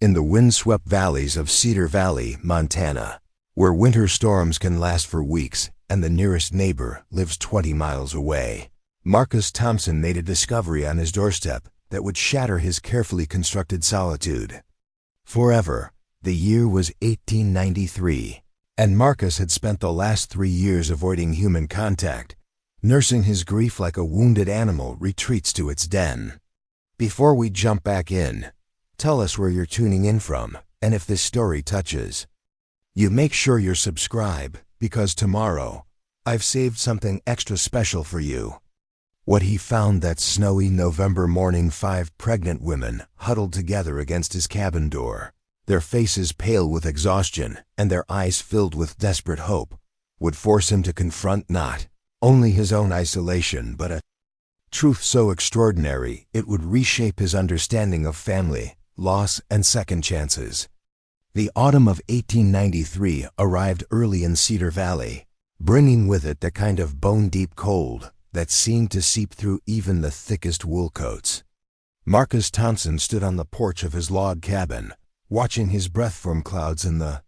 in the windswept valleys of Cedar Valley, Montana, where winter storms can last for weeks and the nearest neighbor lives 20 miles away. Marcus Thompson made a discovery on his doorstep that would shatter his carefully constructed solitude forever. The year was 1893, and Marcus had spent the last 3 years avoiding human contact, nursing his grief like a wounded animal retreats to its den. Before we jump back in, tell us where you're tuning in from and if this story touches you. Make sure you're subscribed, because tomorrow I've saved something extra special for you. What he found that snowy November morning: 5 pregnant women huddled together against his cabin door, their faces pale with exhaustion and their eyes filled with desperate hope, would force him to confront not only his own isolation but a truth so extraordinary it would reshape his understanding of family, loss, and second chances. The autumn of 1893 arrived early in Cedar Valley, bringing with it the kind of bone-deep cold that seemed to seep through even the thickest wool coats. Marcus Thompson stood on the porch of his log cabin, watching his breath form clouds in the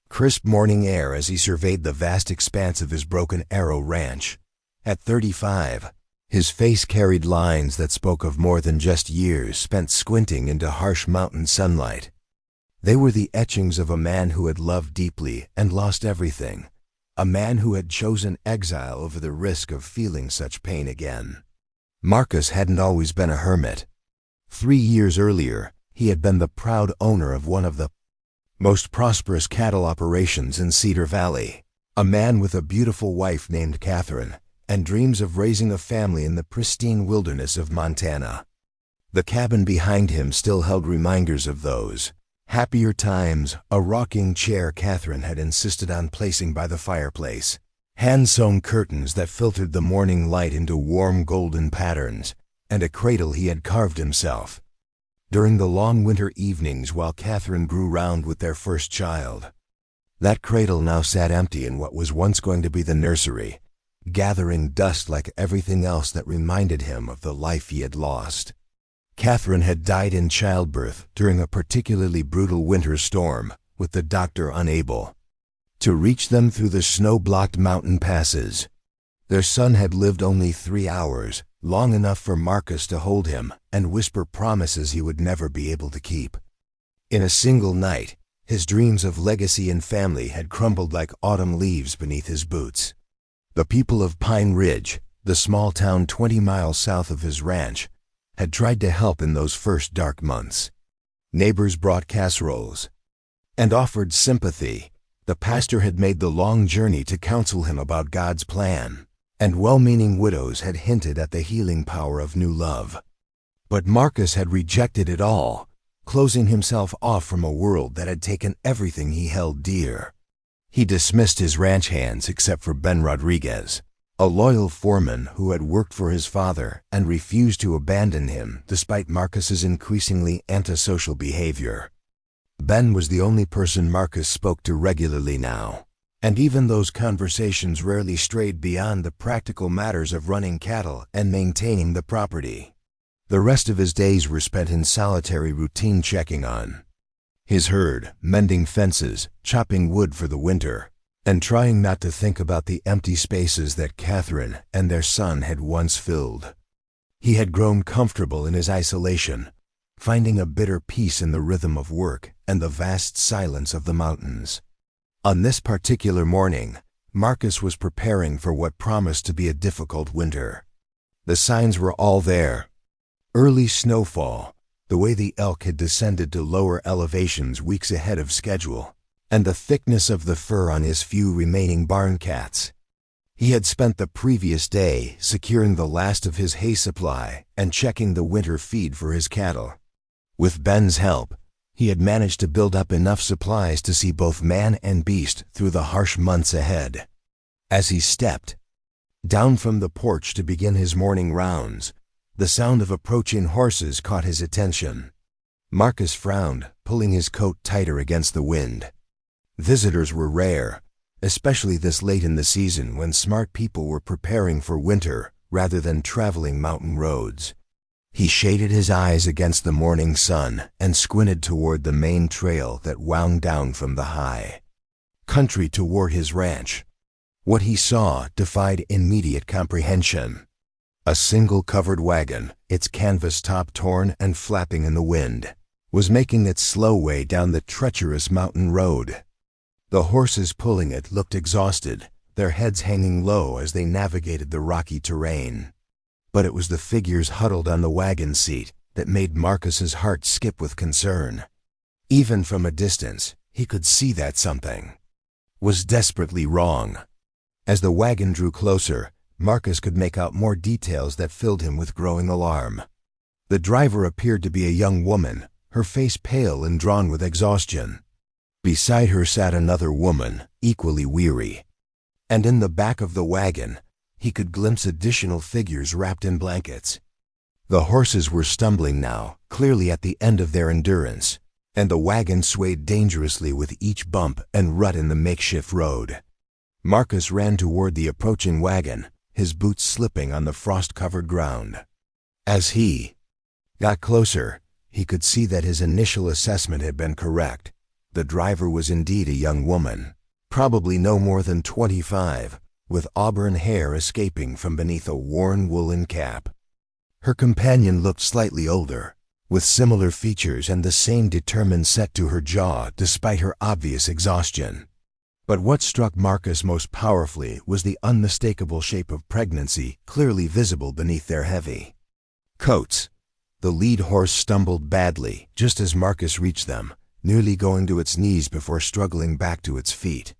crisp morning air as he surveyed the vast expanse of his Broken Arrow ranch. At 35, his face carried lines that spoke of more than just years spent squinting into harsh mountain sunlight. They were the etchings of a man who had loved deeply and lost everything, a man who had chosen exile over the risk of feeling such pain again. Marcus hadn't always been a hermit. 3 years earlier, he had been the proud owner of one of the most prosperous cattle operations in Cedar Valley, a man with a beautiful wife named Catherine, and dreams of raising a family in the pristine wilderness of Montana. The cabin behind him still held reminders of those happier times: a rocking chair Catherine had insisted on placing by the fireplace, hand-sewn curtains that filtered the morning light into warm golden patterns, and a cradle he had carved himself. During the long winter evenings while Catherine grew round with their first child, that cradle now sat empty in what was once going to be the nursery, gathering dust like everything else that reminded him of the life he had lost. Catherine had died in childbirth during a particularly brutal winter storm, with the doctor unable to reach them through the snow-blocked mountain passes. Their son had lived only 3 hours, long enough for Marcus to hold him and whisper promises he would never be able to keep. In a single night, his dreams of legacy and family had crumbled like autumn leaves beneath his boots. The people of Pine Ridge, the small town 20 miles south of his ranch, had tried to help in those first dark months. Neighbors brought casseroles and offered sympathy. The pastor had made the long journey to counsel him about God's plan, and well-meaning widows had hinted at the healing power of new love. But Marcus had rejected it all, closing himself off from a world that had taken everything he held dear. He dismissed his ranch hands except for Ben Rodriguez, a loyal foreman who had worked for his father and refused to abandon him despite Marcus's increasingly antisocial behavior. Ben was the only person Marcus spoke to regularly now, and even those conversations rarely strayed beyond the practical matters of running cattle and maintaining the property. The rest of his days were spent in solitary routine checking on his herd, mending fences, chopping wood for the winter, and trying not to think about the empty spaces that Catherine and their son had once filled. He had grown comfortable in his isolation, finding a bitter peace in the rhythm of work and the vast silence of the mountains. On this particular morning, Marcus was preparing for what promised to be a difficult winter. The signs were all there: early snowfall, the way the elk had descended to lower elevations weeks ahead of schedule, and the thickness of the fur on his few remaining barn cats. He had spent the previous day securing the last of his hay supply and checking the winter feed for his cattle. With Ben's help, he had managed to build up enough supplies to see both man and beast through the harsh months ahead. As he stepped down from the porch to begin his morning rounds, the sound of approaching horses caught his attention. Marcus frowned, pulling his coat tighter against the wind. Visitors were rare, especially this late in the season when smart people were preparing for winter rather than traveling mountain roads. He shaded his eyes against the morning sun and squinted toward the main trail that wound down from the high country toward his ranch. What he saw defied immediate comprehension. A single covered wagon, its canvas top torn and flapping in the wind, was making its slow way down the treacherous mountain road. The horses pulling it looked exhausted, their heads hanging low as they navigated the rocky terrain. But it was the figures huddled on the wagon seat that made Marcus's heart skip with concern. Even from a distance, he could see that something was desperately wrong. As the wagon drew closer, Marcus could make out more details that filled him with growing alarm. The driver appeared to be a young woman, her face pale and drawn with exhaustion. Beside her sat another woman, equally weary. And in the back of the wagon, he could glimpse additional figures wrapped in blankets. The horses were stumbling now, clearly at the end of their endurance, and the wagon swayed dangerously with each bump and rut in the makeshift road. Marcus ran toward the approaching wagon, his boots slipping on the frost-covered ground. As he got closer, he could see that his initial assessment had been correct. The driver was indeed a young woman, probably no more than 25, with auburn hair escaping from beneath a worn woolen cap. Her companion looked slightly older, with similar features and the same determined set to her jaw despite her obvious exhaustion. But what struck Marcus most powerfully was the unmistakable shape of pregnancy clearly visible beneath their heavy coats. The lead horse stumbled badly just as Marcus reached them, nearly going to its knees before struggling back to its feet.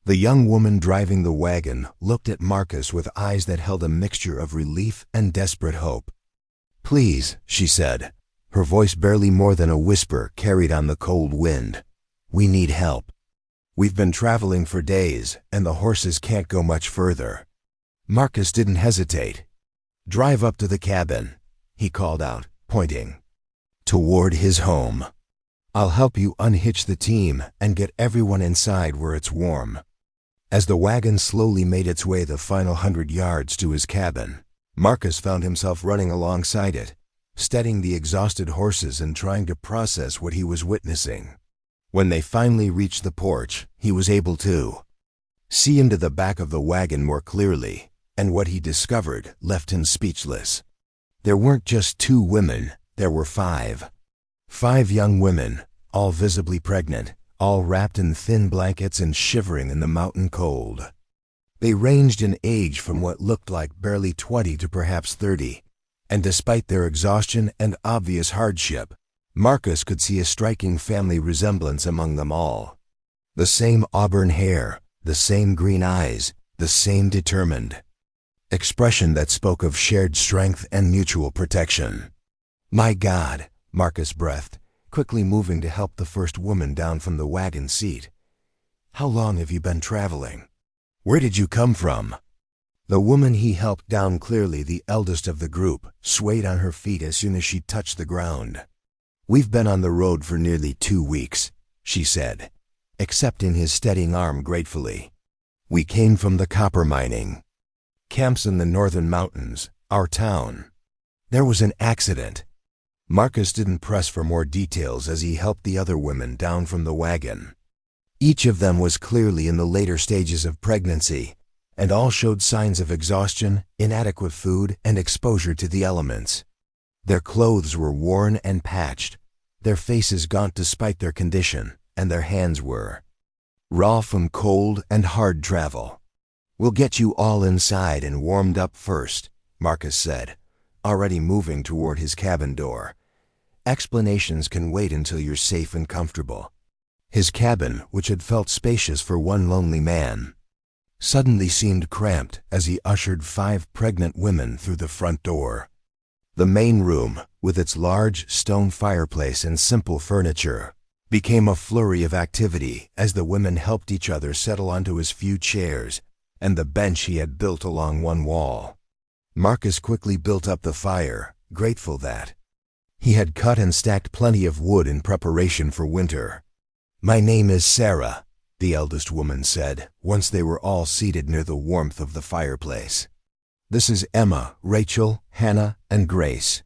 The young woman driving the wagon looked at Marcus with eyes that held a mixture of relief and desperate hope. "Please," she said, her voice barely more than a whisper carried on the cold wind. "We need help. We've been traveling for days, and the horses can't go much further." Marcus didn't hesitate. "Drive up to the cabin," he called out, pointing toward his home. "I'll help you unhitch the team and get everyone inside where it's warm." As the wagon slowly made its way the final 100 yards to his cabin, Marcus found himself running alongside it, steadying the exhausted horses and trying to process what he was witnessing. When they finally reached the porch, he was able to see into the back of the wagon more clearly, and what he discovered left him speechless. There weren't just 2 women, there were 5. 5 young women, all visibly pregnant, all wrapped in thin blankets and shivering in the mountain cold. They ranged in age from what looked like barely 20 to perhaps 30, and despite their exhaustion and obvious hardship, Marcus could see a striking family resemblance among them all. The same auburn hair, the same green eyes, the same determined expression that spoke of shared strength and mutual protection. "My God," Marcus breathed, quickly moving to help the first woman down from the wagon seat. "How long have you been traveling? Where did you come from?" The woman he helped down, clearly the eldest of the group, swayed on her feet as soon as she touched the ground. "We've been on the road for nearly 2 weeks, she said, accepting his steadying arm gratefully. "We came from the copper mining camps in the northern mountains, our town. There was an accident." Marcus didn't press for more details as he helped the other women down from the wagon. Each of them was clearly in the later stages of pregnancy, and all showed signs of exhaustion, inadequate food, and exposure to the elements. Their clothes were worn and patched, their faces gaunt despite their condition, and their hands were raw from cold and hard travel. "We'll get you all inside and warmed up first," Marcus said, already moving toward his cabin door. "Explanations can wait until you're safe and comfortable." His cabin, which had felt spacious for one lonely man, suddenly seemed cramped as he ushered 5 pregnant women through the front door. The main room, with its large stone fireplace and simple furniture, became a flurry of activity as the women helped each other settle onto his few chairs and the bench he had built along one wall. Marcus quickly built up the fire, grateful that he had cut and stacked plenty of wood in preparation for winter. "My name is Sarah," the eldest woman said, once they were all seated near the warmth of the fireplace. "This is Emma, Rachel, Hannah, and Grace."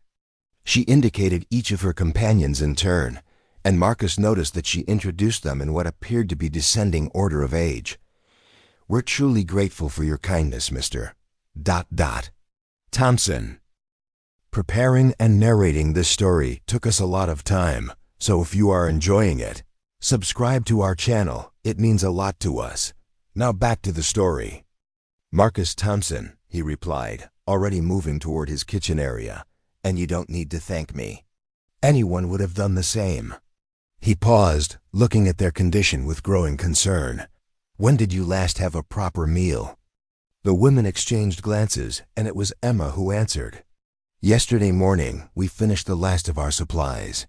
She indicated each of her companions in turn, and Marcus noticed that she introduced them in what appeared to be descending order of age. "We're truly grateful for your kindness, Mr. Thompson." Preparing and narrating this story took us a lot of time, so if you are enjoying it, subscribe to our channel. It means a lot to us. Now back to the story. "Marcus Thompson," he replied, already moving toward his kitchen area, "and you don't need to thank me. Anyone would have done the same." He paused, looking at their condition with growing concern. "When did you last have a proper meal?" The women exchanged glances, and it was Emma who answered. "Yesterday morning, we finished the last of our supplies.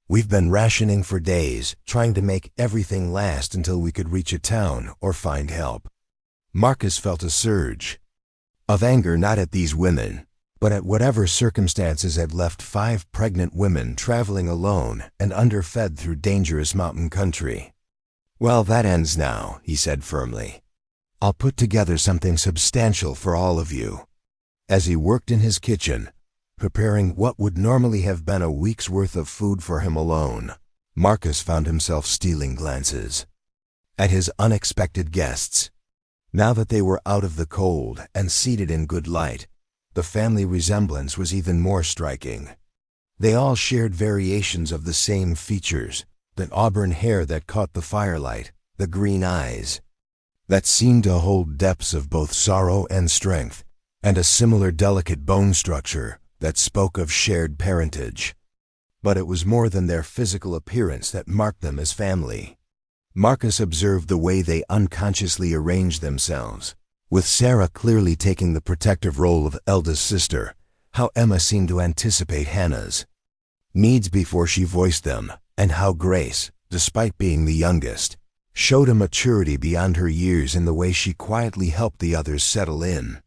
We've been rationing for days, trying to make everything last until we could reach a town or find help." Marcus felt a surge of anger, not at these women, but at whatever circumstances had left 5 pregnant women traveling alone and underfed through dangerous mountain country. "Well, that ends now," he said firmly. "I'll put together something substantial for all of you." As he worked in his kitchen, preparing what would normally have been a week's worth of food for him alone, Marcus found himself stealing glances at his unexpected guests. Now that they were out of the cold and seated in good light, the family resemblance was even more striking. They all shared variations of the same features: the auburn hair that caught the firelight, the green eyes that seemed to hold depths of both sorrow and strength, and a similar delicate bone structure that spoke of shared parentage. But it was more than their physical appearance that marked them as family. Marcus observed the way they unconsciously arranged themselves, with Sarah clearly taking the protective role of eldest sister, how Emma seemed to anticipate Hannah's needs before she voiced them, and how Grace, despite being the youngest, showed a maturity beyond her years in the way she quietly helped the others settle in.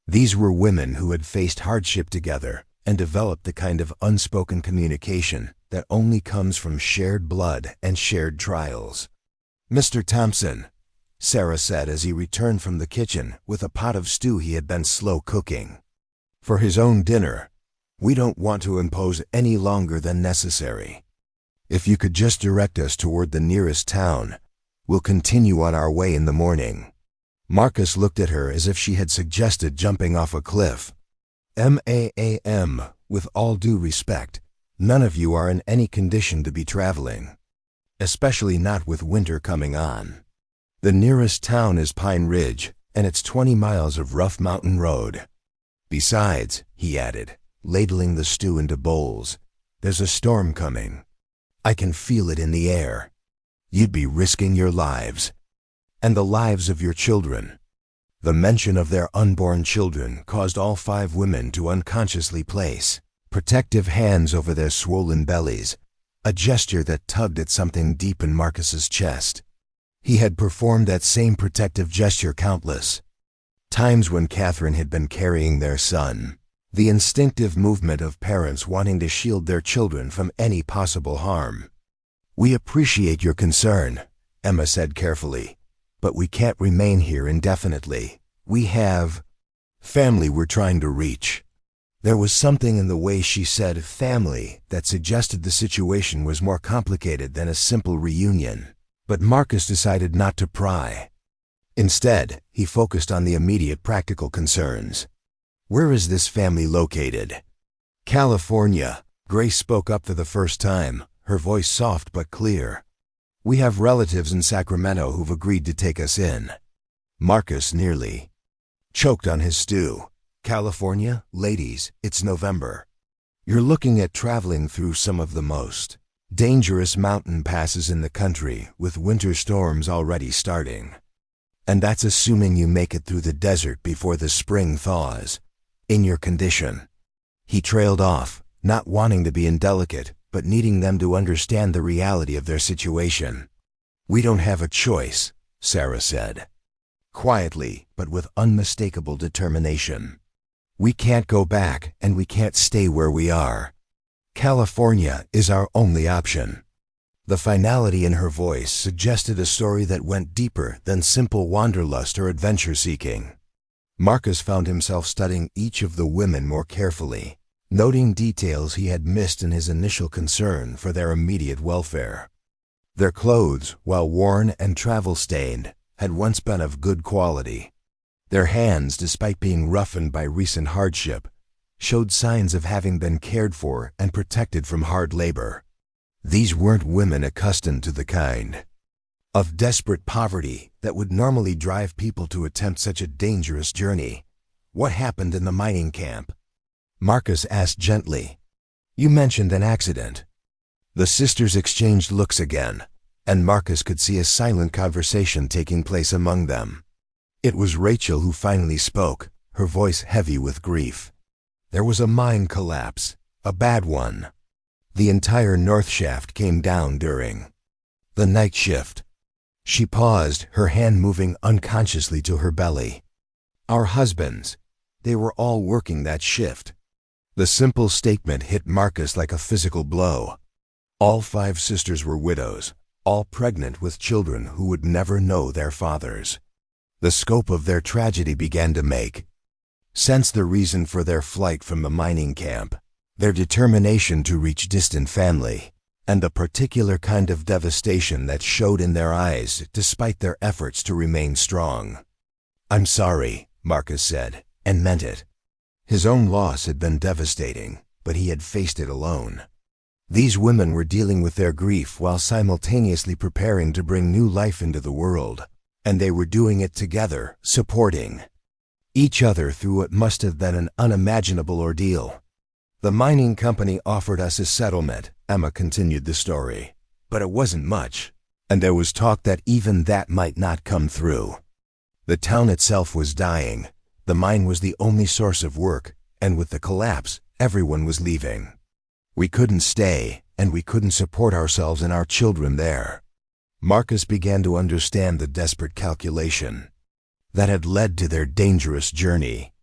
These were women who had faced hardship together and developed the kind of unspoken communication that only comes from shared blood and shared trials. "Mr. Thompson," Sarah said as he returned from the kitchen with a pot of stew he had been slow cooking for his own dinner, "we don't want to impose any longer than necessary. If you could just direct us toward the nearest town, we'll continue on our way in the morning." Marcus looked at her as if she had suggested jumping off a cliff. "Ma'am, with all due respect, none of you are in any condition to be traveling, especially not with winter coming on. The nearest town is Pine Ridge, and it's 20 miles of rough mountain road. Besides," he added, ladling the stew into bowls, "there's a storm coming. I can feel it in the air. You'd be risking your lives, and the lives of your children." The mention of their unborn children caused all 5 women to unconsciously place protective hands over their swollen bellies, a gesture that tugged at something deep in Marcus's chest. He had performed that same protective gesture countless times when Catherine had been carrying their son, the instinctive movement of parents wanting to shield their children from any possible harm. "We appreciate your concern," Emma said carefully, "but we can't remain here indefinitely. We have family we're trying to reach." There was something in the way she said family that suggested the situation was more complicated than a simple reunion, but Marcus decided not to pry. Instead, he focused on the immediate practical concerns. "Where is this family located?" "California," Grace spoke up for the first time, her voice soft but clear. "We have relatives in Sacramento who've agreed to take us in." Marcus nearly choked on his stew. "California, ladies, it's November. You're looking at traveling through some of the most dangerous mountain passes in the country, with winter storms already starting. And that's assuming you make it through the desert before the spring thaws. In your condition." He trailed off, not wanting to be indelicate, but needing them to understand the reality of their situation. "We don't have a choice," Sarah said, quietly but with unmistakable determination. "We can't go back, and we can't stay where we are. California is our only option." The finality in her voice suggested a story that went deeper than simple wanderlust or adventure-seeking. Marcus found himself studying each of the women more carefully, noting details he had missed in his initial concern for their immediate welfare. Their clothes, while worn and travel-stained, had once been of good quality. Their hands, despite being roughened by recent hardship, showed signs of having been cared for and protected from hard labor. These weren't women accustomed to the kind of desperate poverty that would normally drive people to attempt such a dangerous journey. "What happened in the mining camp?" Marcus asked gently. "You mentioned an accident." The sisters exchanged looks again, and Marcus could see a silent conversation taking place among them. It was Rachel who finally spoke, her voice heavy with grief. "There was a mine collapse, a bad one. The entire north shaft came down during the night shift." She paused, her hand moving unconsciously to her belly. "Our husbands, they were all working that shift." The simple statement hit Marcus like a physical blow. All 5 sisters were widows, all pregnant with children who would never know their fathers. The scope of their tragedy began to make sense. The reason for their flight from the mining camp, their determination to reach distant family, and the particular kind of devastation that showed in their eyes despite their efforts to remain strong. "I'm sorry," Marcus said, and meant it. His own loss had been devastating, but he had faced it alone. These women were dealing with their grief while simultaneously preparing to bring new life into the world, and they were doing it together, supporting each other through what must have been an unimaginable ordeal. "The mining company offered us a settlement," Emma continued the story, "but it wasn't much, and there was talk that even that might not come through. The town itself was dying, the mine was the only source of work, and with the collapse, everyone was leaving. We couldn't stay, and we couldn't support ourselves and our children there." Marcus began to understand the desperate calculation that had led to their dangerous journey.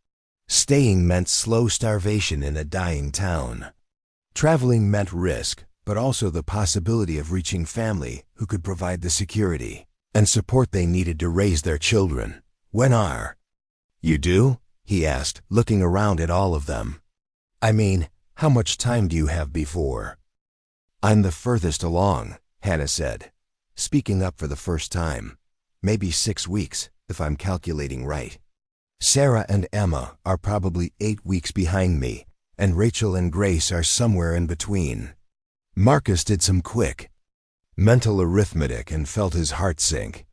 Staying meant slow starvation in a dying town. Traveling meant risk, but also the possibility of reaching family who could provide the security and support they needed to raise their children. "When are you due?" he asked, looking around at all of them. "I mean, how much time do you have before?" "I'm the furthest along," Hannah said, speaking up for the first time. "Maybe 6 weeks, if I'm calculating right. Sarah and Emma are probably 8 weeks behind me, and Rachel and Grace are somewhere in between." Marcus did some quick mental arithmetic and felt his heart sink.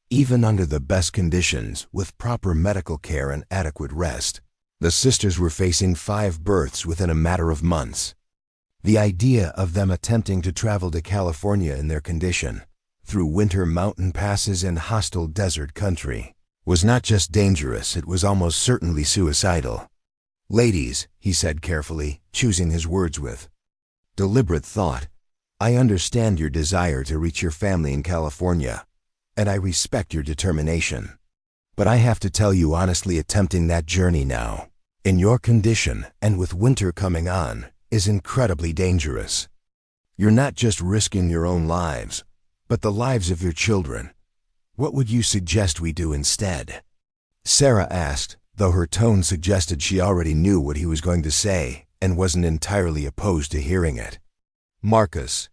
Even under the best conditions, with proper medical care and adequate rest, the sisters were facing 5 births within a matter of months. The idea of them attempting to travel to California in their condition, through winter mountain passes and hostile desert country, was not just dangerous, it was almost certainly suicidal. "Ladies," he said carefully, choosing his words with deliberate thought, "I understand your desire to reach your family in California, and I respect your determination. But I have to tell you honestly, attempting that journey now, in your condition and with winter coming on, is incredibly dangerous. You're not just risking your own lives, but the lives of your children. What would you suggest we do instead?" Sarah asked, though her tone suggested she already knew what he was going to say and wasn't entirely opposed to hearing it. Marcus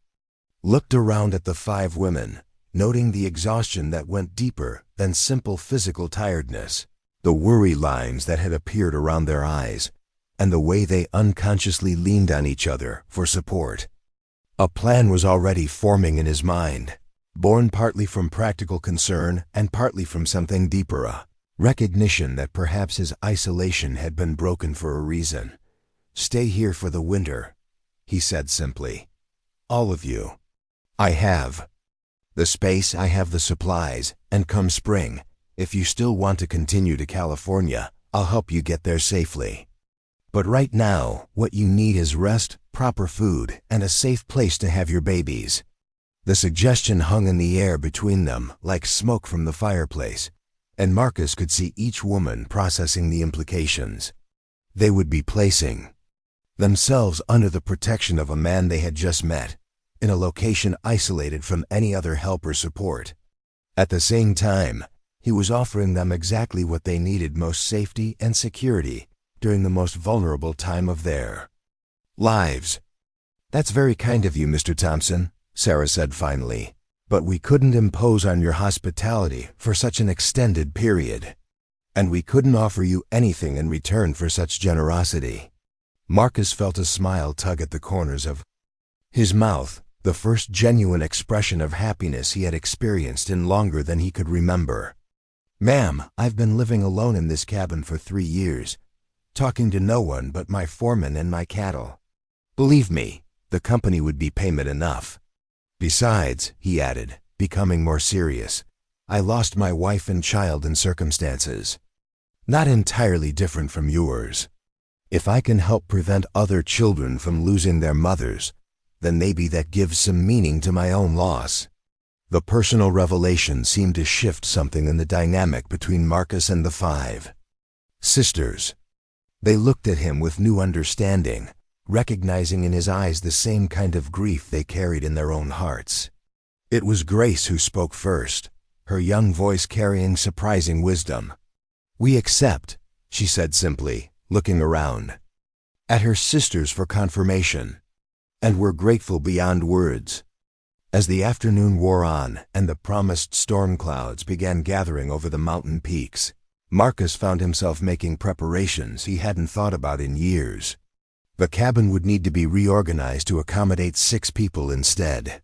looked around at the 5 women, noting the exhaustion that went deeper than simple physical tiredness, the worry lines that had appeared around their eyes, and the way they unconsciously leaned on each other for support. A plan was already forming in his mind, born partly from practical concern and partly from something deeper, a recognition that perhaps his isolation had been broken for a reason. "Stay here for the winter," he said simply. "All of you. I have the space, I have the supplies, and come spring, if you still want to continue to California, I'll help you get there safely. But right now, what you need is rest, proper food, and a safe place to have your babies." The suggestion hung in the air between them like smoke from the fireplace, and Marcus could see each woman processing the implications. They would be placing themselves under the protection of a man they had just met, in a location isolated from any other help or support. At the same time, he was offering them exactly what they needed most: safety and security during the most vulnerable time of their Lives. That's very kind of you, Mr. Thompson, Sarah said finally. But we couldn't impose on your hospitality for such an extended period. And we couldn't offer you anything in return for such generosity. Marcus felt a smile tug at the corners of his mouth, the first genuine expression of happiness he had experienced in longer than he could remember. Ma'am, I've been living alone in this cabin for 3 years, talking to no one but my foreman and my cattle. Believe me, the company would be payment enough. Besides, he added, becoming more serious, I lost my wife and child in circumstances not entirely different from yours. If I can help prevent other children from losing their mothers, then maybe that gives some meaning to my own loss. The personal revelation seemed to shift something in the dynamic between Marcus and the 5 sisters. They looked at him with new understanding, recognizing in his eyes the same kind of grief they carried in their own hearts. It was Grace who spoke first, her young voice carrying surprising wisdom. We accept, she said simply, looking around at her sisters for confirmation. And we're grateful beyond words. As the afternoon wore on and the promised storm clouds began gathering over the mountain peaks, Marcus found himself making preparations he hadn't thought about in years. The cabin would need to be reorganized to accommodate 6 people instead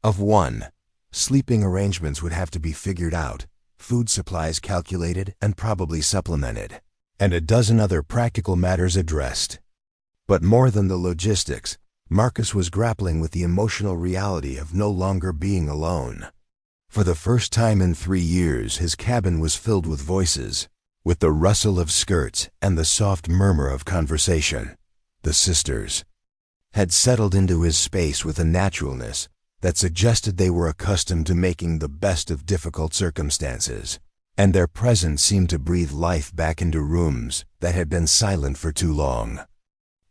of 1. Sleeping arrangements would have to be figured out, food supplies calculated and probably supplemented, and a dozen other practical matters addressed. But more than the logistics, Marcus was grappling with the emotional reality of no longer being alone. For the first time in 3 years, his cabin was filled with voices, with the rustle of skirts and the soft murmur of conversation. The sisters had settled into his space with a naturalness that suggested they were accustomed to making the best of difficult circumstances, and their presence seemed to breathe life back into rooms that had been silent for too long.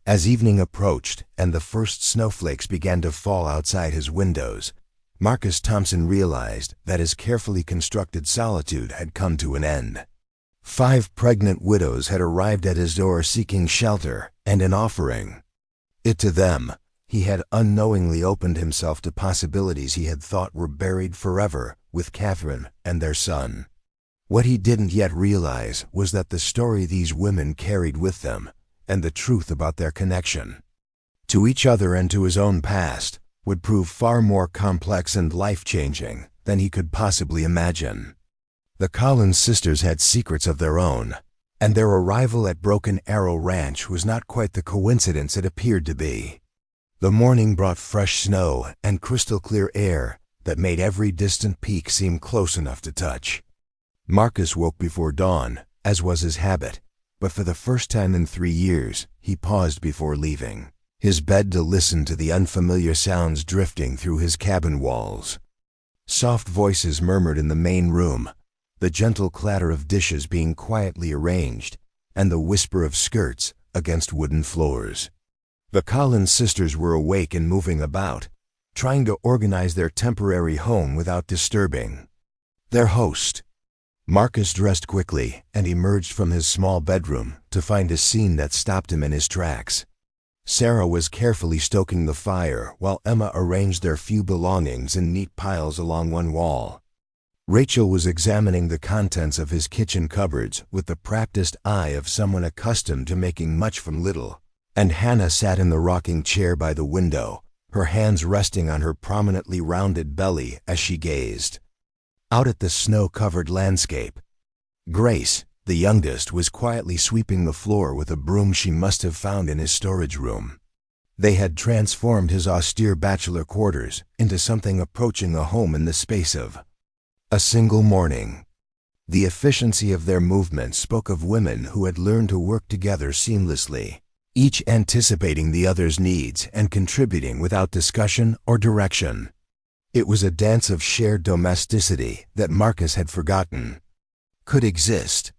As evening approached and the first snowflakes began to fall outside his windows, Marcus Thompson realized that his carefully constructed solitude had come to an end. 5 pregnant widows had arrived at his door seeking shelter and an offering. To them, he had unknowingly opened himself to possibilities he had thought were buried forever with Catherine and their son. What he didn't yet realize was that the story these women carried with them, and the truth about their connection to each other and to his own past, would prove far more complex and life-changing than he could possibly imagine. The Collins sisters had secrets of their own, and their arrival at Broken Arrow Ranch was not quite the coincidence it appeared to be. The morning brought fresh snow and crystal-clear air that made every distant peak seem close enough to touch. Marcus woke before dawn, as was his habit, but for the first time in 3 years, he paused before leaving his bed to listen to the unfamiliar sounds drifting through his cabin walls. Soft voices murmured in the main room, the gentle clatter of dishes being quietly arranged, and the whisper of skirts against wooden floors. The Collins sisters were awake and moving about, trying to organize their temporary home without disturbing their host. Marcus dressed quickly and emerged from his small bedroom to find a scene that stopped him in his tracks. Sarah was carefully stoking the fire while Emma arranged their few belongings in neat piles along one wall. Rachel was examining the contents of his kitchen cupboards with the practiced eye of someone accustomed to making much from little, and Hannah sat in the rocking chair by the window, her hands resting on her prominently rounded belly as she gazed out at the snow-covered landscape. Grace, the youngest, was quietly sweeping the floor with a broom she must have found in his storage room. They had transformed his austere bachelor quarters into something approaching a home in the space of a single morning. The efficiency of their movements spoke of women who had learned to work together seamlessly, each anticipating the other's needs and contributing without discussion or direction. It was a dance of shared domesticity that Marcus had forgotten could exist.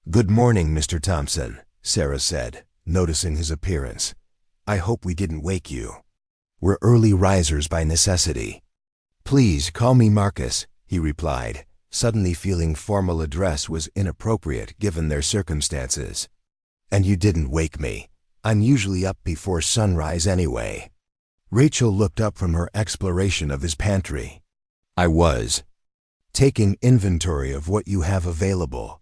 "Good morning, Mr. Thompson," Sarah said, noticing his appearance. "I hope we didn't wake you. We're early risers by necessity." "Please call me Marcus," he replied, suddenly feeling formal address was inappropriate given their circumstances. "And you didn't wake me," I'm usually up before sunrise anyway. Rachel looked up from her exploration of his pantry. I was taking inventory of what you have available.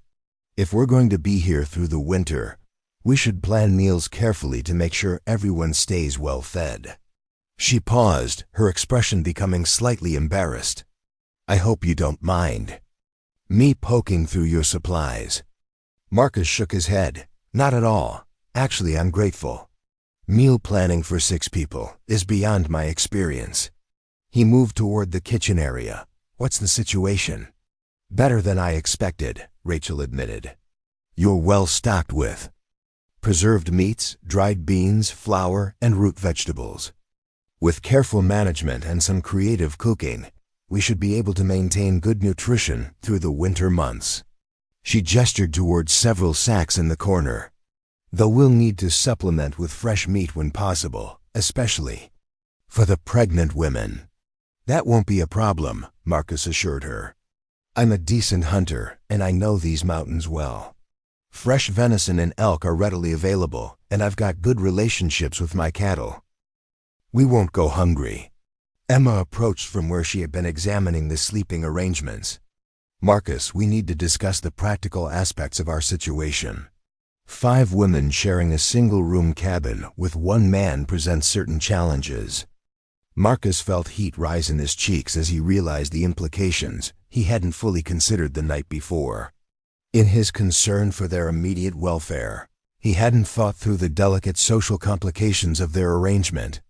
If we're going to be here through the winter, we should plan meals carefully to make sure everyone stays well fed. She paused, her expression becoming slightly embarrassed. I hope you don't mind me poking through your supplies. Marcus shook his head. Not at all. Actually, I'm grateful. Meal planning for 6 people is beyond my experience. He moved toward the kitchen area. What's the situation? Better than I expected, Rachel admitted. You're well stocked with preserved meats, dried beans, flour, and root vegetables. With careful management and some creative cooking, we should be able to maintain good nutrition through the winter months. She gestured towards several sacks in the corner. Though we'll need to supplement with fresh meat when possible, especially for the pregnant women. That won't be a problem, Marcus assured her. I'm a decent hunter, and I know these mountains well. Fresh venison and elk are readily available, and I've got good relationships with my cattle. We won't go hungry. Emma approached from where she had been examining the sleeping arrangements. Marcus, we need to discuss the practical aspects of our situation. 5 women sharing a single-room cabin with 1 man presents certain challenges. Marcus felt heat rise in his cheeks as he realized the implications he hadn't fully considered the night before. In his concern for their immediate welfare, he hadn't thought through the delicate social complications of their arrangement.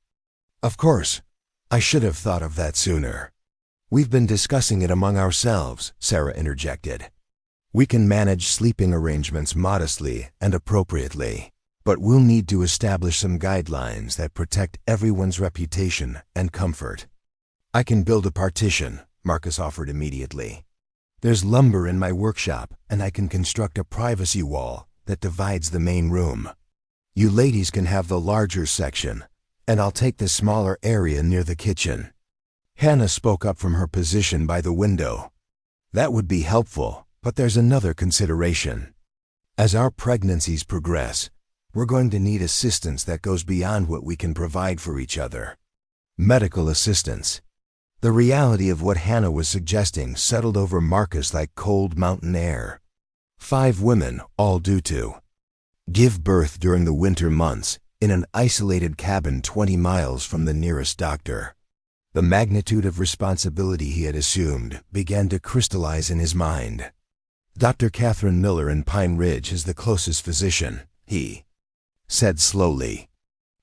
Of course, I should have thought of that sooner. We've been discussing it among ourselves, Sarah interjected. We can manage sleeping arrangements modestly and appropriately, but we'll need to establish some guidelines that protect everyone's reputation and comfort. I can build a partition, Marcus offered immediately. There's lumber in my workshop, and I can construct a privacy wall that divides the main room. You ladies can have the larger section, and I'll take the smaller area near the kitchen. Hannah spoke up from her position by the window. That would be helpful, but there's another consideration. As our pregnancies progress, we're going to need assistance that goes beyond what we can provide for each other. Medical assistance. The reality of what Hannah was suggesting settled over Marcus like cold mountain air. 5 women, all due to give birth during the winter months, in an isolated cabin 20 miles from the nearest doctor. The magnitude of responsibility he had assumed began to crystallize in his mind. Dr. Catherine Miller in Pine Ridge is the closest physician, he said slowly.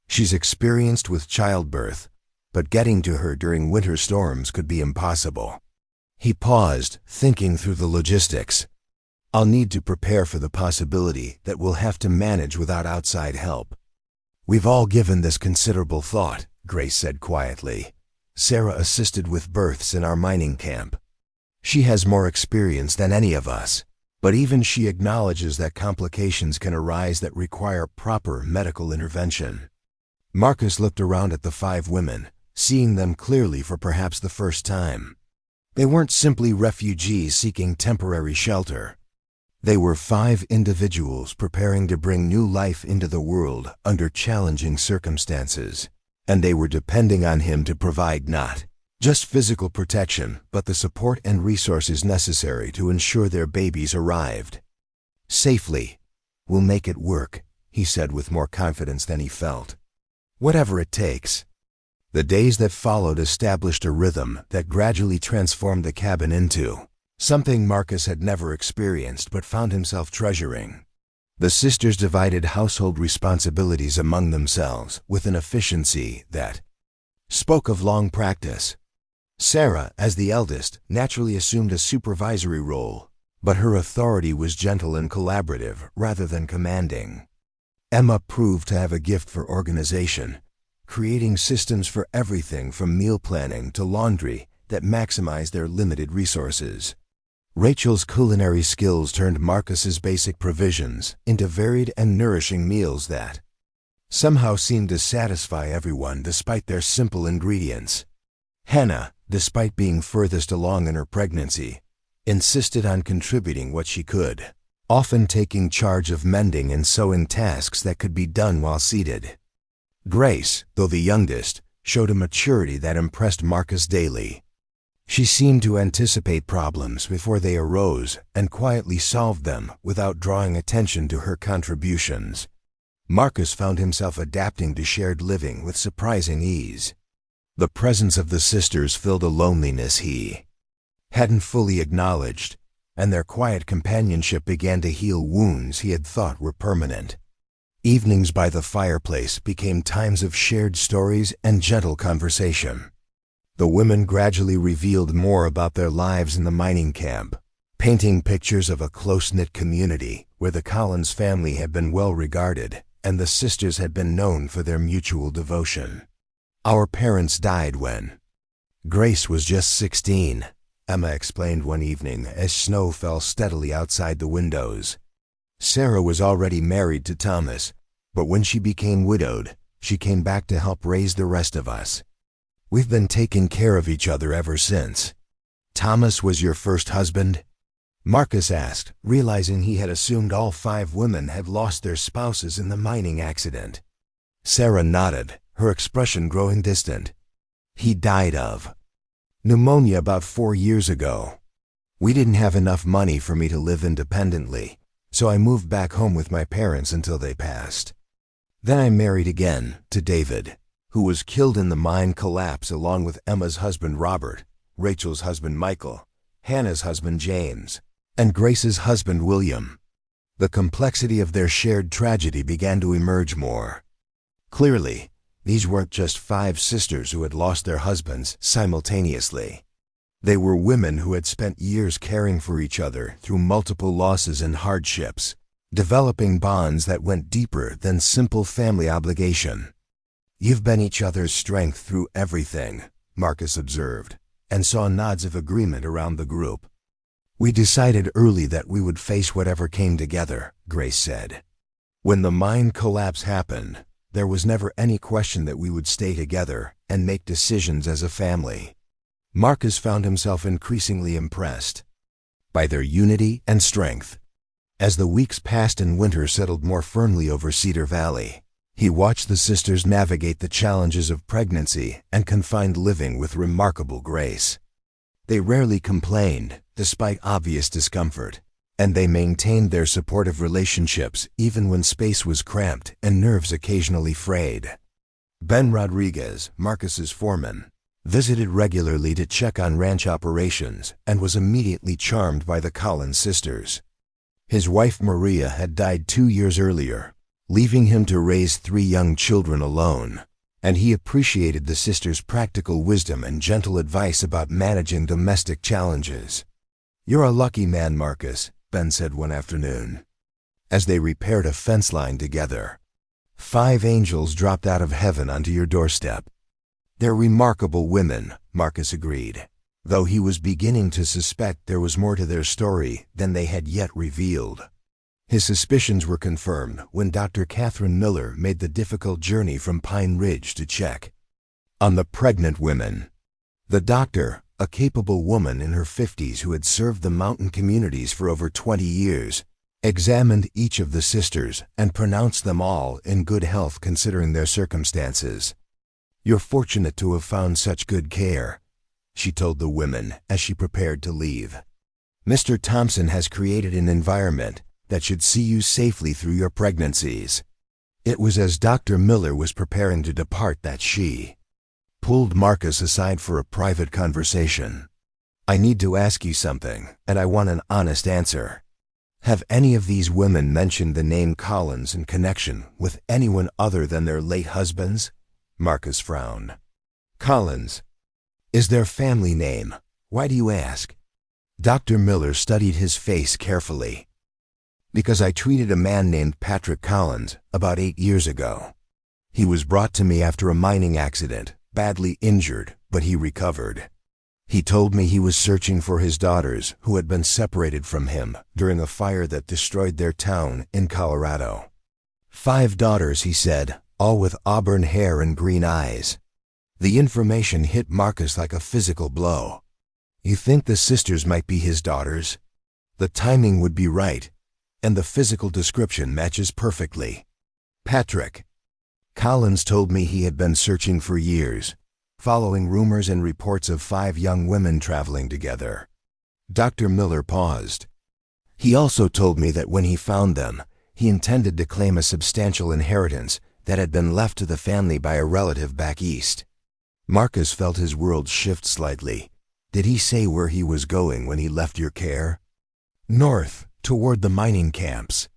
She's experienced with childbirth, but getting to her during winter storms could be impossible. He paused, thinking through the logistics. I'll need to prepare for the possibility that we'll have to manage without outside help. We've all given this considerable thought, Grace said quietly. Sarah assisted with births in our mining camp. She has more experience than any of us, but even she acknowledges that complications can arise that require proper medical intervention. Marcus looked around at the 5 women, seeing them clearly for perhaps the first time. They weren't simply refugees seeking temporary shelter. They were 5 individuals preparing to bring new life into the world under challenging circumstances, and they were depending on him to provide not just physical protection, but the support and resources necessary to ensure their babies arrived safely. We'll make it work, he said with more confidence than he felt. Whatever it takes. The days that followed established a rhythm that gradually transformed the cabin into something Marcus had never experienced but found himself treasuring. The sisters divided household responsibilities among themselves with an efficiency that spoke of long practice. Sarah, as the eldest, naturally assumed a supervisory role, but her authority was gentle and collaborative rather than commanding. Emma proved to have a gift for organization, creating systems for everything from meal planning to laundry that maximized their limited resources. Rachel's culinary skills turned Marcus's basic provisions into varied and nourishing meals that somehow seemed to satisfy everyone despite their simple ingredients. Hannah, despite being furthest along in her pregnancy, insisted on contributing what she could. often taking charge of mending and sewing tasks that could be done while seated. Grace, though the youngest, showed a maturity that impressed Marcus daily. She seemed to anticipate problems before they arose and quietly solved them without drawing attention to her contributions. Marcus found himself adapting to shared living with surprising ease. The presence of the sisters filled a loneliness he hadn't fully acknowledged, and their quiet companionship began to heal wounds he had thought were permanent. Evenings by the fireplace became times of shared stories and gentle conversation. The women gradually revealed more about their lives in the mining camp, painting pictures of a close-knit community where the Collins family had been well regarded and the sisters had been known for their mutual devotion. "Our parents died when Grace was just 16, Emma explained one evening as snow fell steadily outside the windows. Sarah was already married to Thomas, but when she became widowed, she came back to help raise the rest of us. We've been taking care of each other ever since." "Thomas was your first husband?" Marcus asked, realizing he had assumed all 5 women had lost their spouses in the mining accident. Sarah nodded, her expression growing distant. "He died of pneumonia about 4 years ago. We didn't have enough money for me to live independently, so I moved back home with my parents until they passed. Then I married again, to David, who was killed in the mine collapse along with Emma's husband Robert, Rachel's husband Michael, Hannah's husband James, and Grace's husband William." The complexity of their shared tragedy began to emerge more clearly. These weren't just 5 sisters who had lost their husbands simultaneously. They were women who had spent years caring for each other through multiple losses and hardships, developing bonds that went deeper than simple family obligation. "You've been each other's strength through everything," Marcus observed, and saw nods of agreement around the group. "We decided early that we would face whatever came together," Grace said. "When the mine collapse happened, there was never any question that we would stay together and make decisions as a family." Marcus found himself increasingly impressed by their unity and strength. As the weeks passed and winter settled more firmly over Cedar Valley, he watched the sisters navigate the challenges of pregnancy and confined living with remarkable grace. They rarely complained, despite obvious discomfort, and they maintained their supportive relationships even when space was cramped and nerves occasionally frayed. Ben Rodriguez, Marcus's foreman, visited regularly to check on ranch operations and was immediately charmed by the Collins sisters. His wife Maria had died 2 years earlier, leaving him to raise 3 young children alone, and he appreciated the sisters' practical wisdom and gentle advice about managing domestic challenges. "You're a lucky man, Marcus," Ben said one afternoon, as they repaired a fence line together. 5 angels dropped out of heaven onto your doorstep." "They're remarkable women," Marcus agreed, though he was beginning to suspect there was more to their story than they had yet revealed. His suspicions were confirmed when Dr. Catherine Miller made the difficult journey from Pine Ridge to check on the pregnant women. The doctor, a capable woman in her 50s who had served the mountain communities for over 20 years, examined each of the sisters and pronounced them all in good health considering their circumstances. "You're fortunate to have found such good care," she told the women as she prepared to leave. "Mr. Thompson has created an environment that should see you safely through your pregnancies." It was as Dr. Miller was preparing to depart that she pulled Marcus aside for a private conversation. "I need to ask you something, and I want an honest answer. Have any of these women mentioned the name Collins in connection with anyone other than their late husbands?" Marcus frowned. "Collins is their family name. Why do you ask?" Dr. Miller studied his face carefully. "Because I treated a man named Patrick Collins about 8 years ago. He was brought to me after a mining accident, badly injured, but he recovered. He told me he was searching for his daughters who had been separated from him during a fire that destroyed their town in Colorado. 5 daughters, he said, all with auburn hair and green eyes." The information hit Marcus like a physical blow. "You think the sisters might be his daughters?" "The timing would be right. and the physical description matches perfectly. Patrick Collins told me he had been searching for years, following rumors and reports of 5 young women traveling together. Dr. Miller paused. He also told me that when he found them, he intended to claim a substantial inheritance that had been left to the family by a relative back east. Marcus felt his world shift slightly. Did he say where he was going when he left your care? North, toward the mining camps.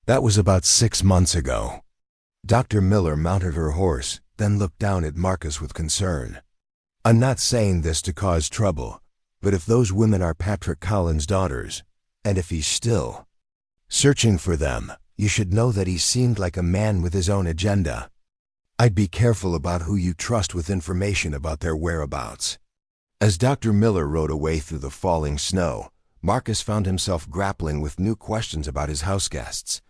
That was about 6 months ago. Dr. Miller mounted her horse, then looked down at Marcus with concern. I'm not saying this to cause trouble, but if those women are Patrick Collins' daughters, and if he's still searching for them, you should know that he seemed like a man with his own agenda. I'd be careful about who you trust with information about their whereabouts. As Dr. Miller rode away through the falling snow, Marcus found himself grappling with new questions about his houseguests.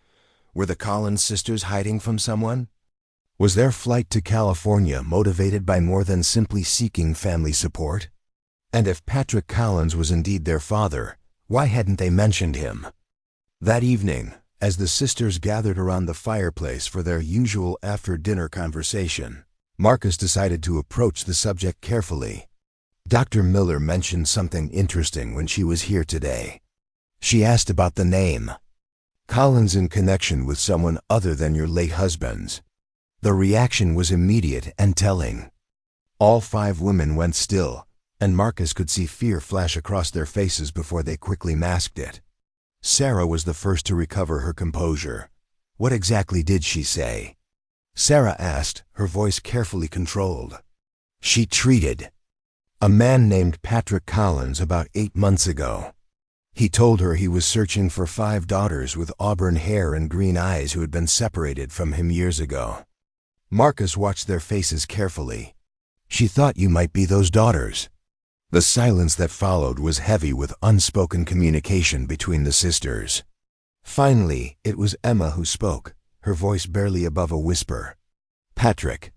Were the Collins sisters hiding from someone? Was their flight to California motivated by more than simply seeking family support? And if Patrick Collins was indeed their father, why hadn't they mentioned him? That evening, as the sisters gathered around the fireplace for their usual after-dinner conversation, Marcus decided to approach the subject carefully. Dr. Miller mentioned something interesting when she was here today. She asked about the name Collins in connection with someone other than your late husband's. The reaction was immediate and telling. All 5 women went still, and Marcus could see fear flash across their faces before they quickly masked it. Sarah was the first to recover her composure. What exactly did she say? Sarah asked, her voice carefully controlled. She treated a man named Patrick Collins about 8 months ago. He told her he was searching for 5 daughters with auburn hair and green eyes who had been separated from him years ago. Marcus watched their faces carefully. She thought you might be those daughters. The silence that followed was heavy with unspoken communication between the sisters. Finally, it was Emma who spoke, her voice barely above a whisper. Patrick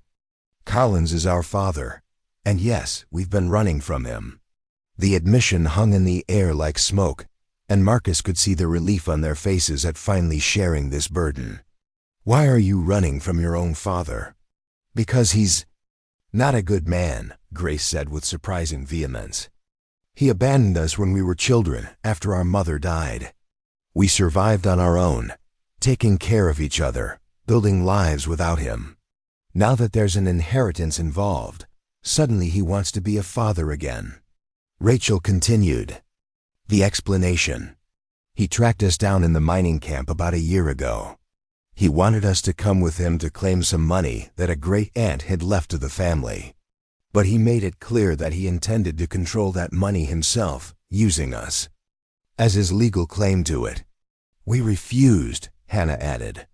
Collins is our father, and yes, we've been running from him. The admission hung in the air like smoke, and Marcus could see the relief on their faces at finally sharing this burden. Why are you running from your own father? Because he's not a good man, Grace said with surprising vehemence. He abandoned us when we were children, after our mother died. We survived on our own, taking care of each other, building lives without him. Now that there's an inheritance involved, suddenly he wants to be a father again. Rachel continued. The explanation. He tracked us down in the mining camp about a year ago. He wanted us to come with him to claim some money that a great-aunt had left to the family. But he made it clear that he intended to control that money himself, using us as his legal claim to it. We refused, Hannah added.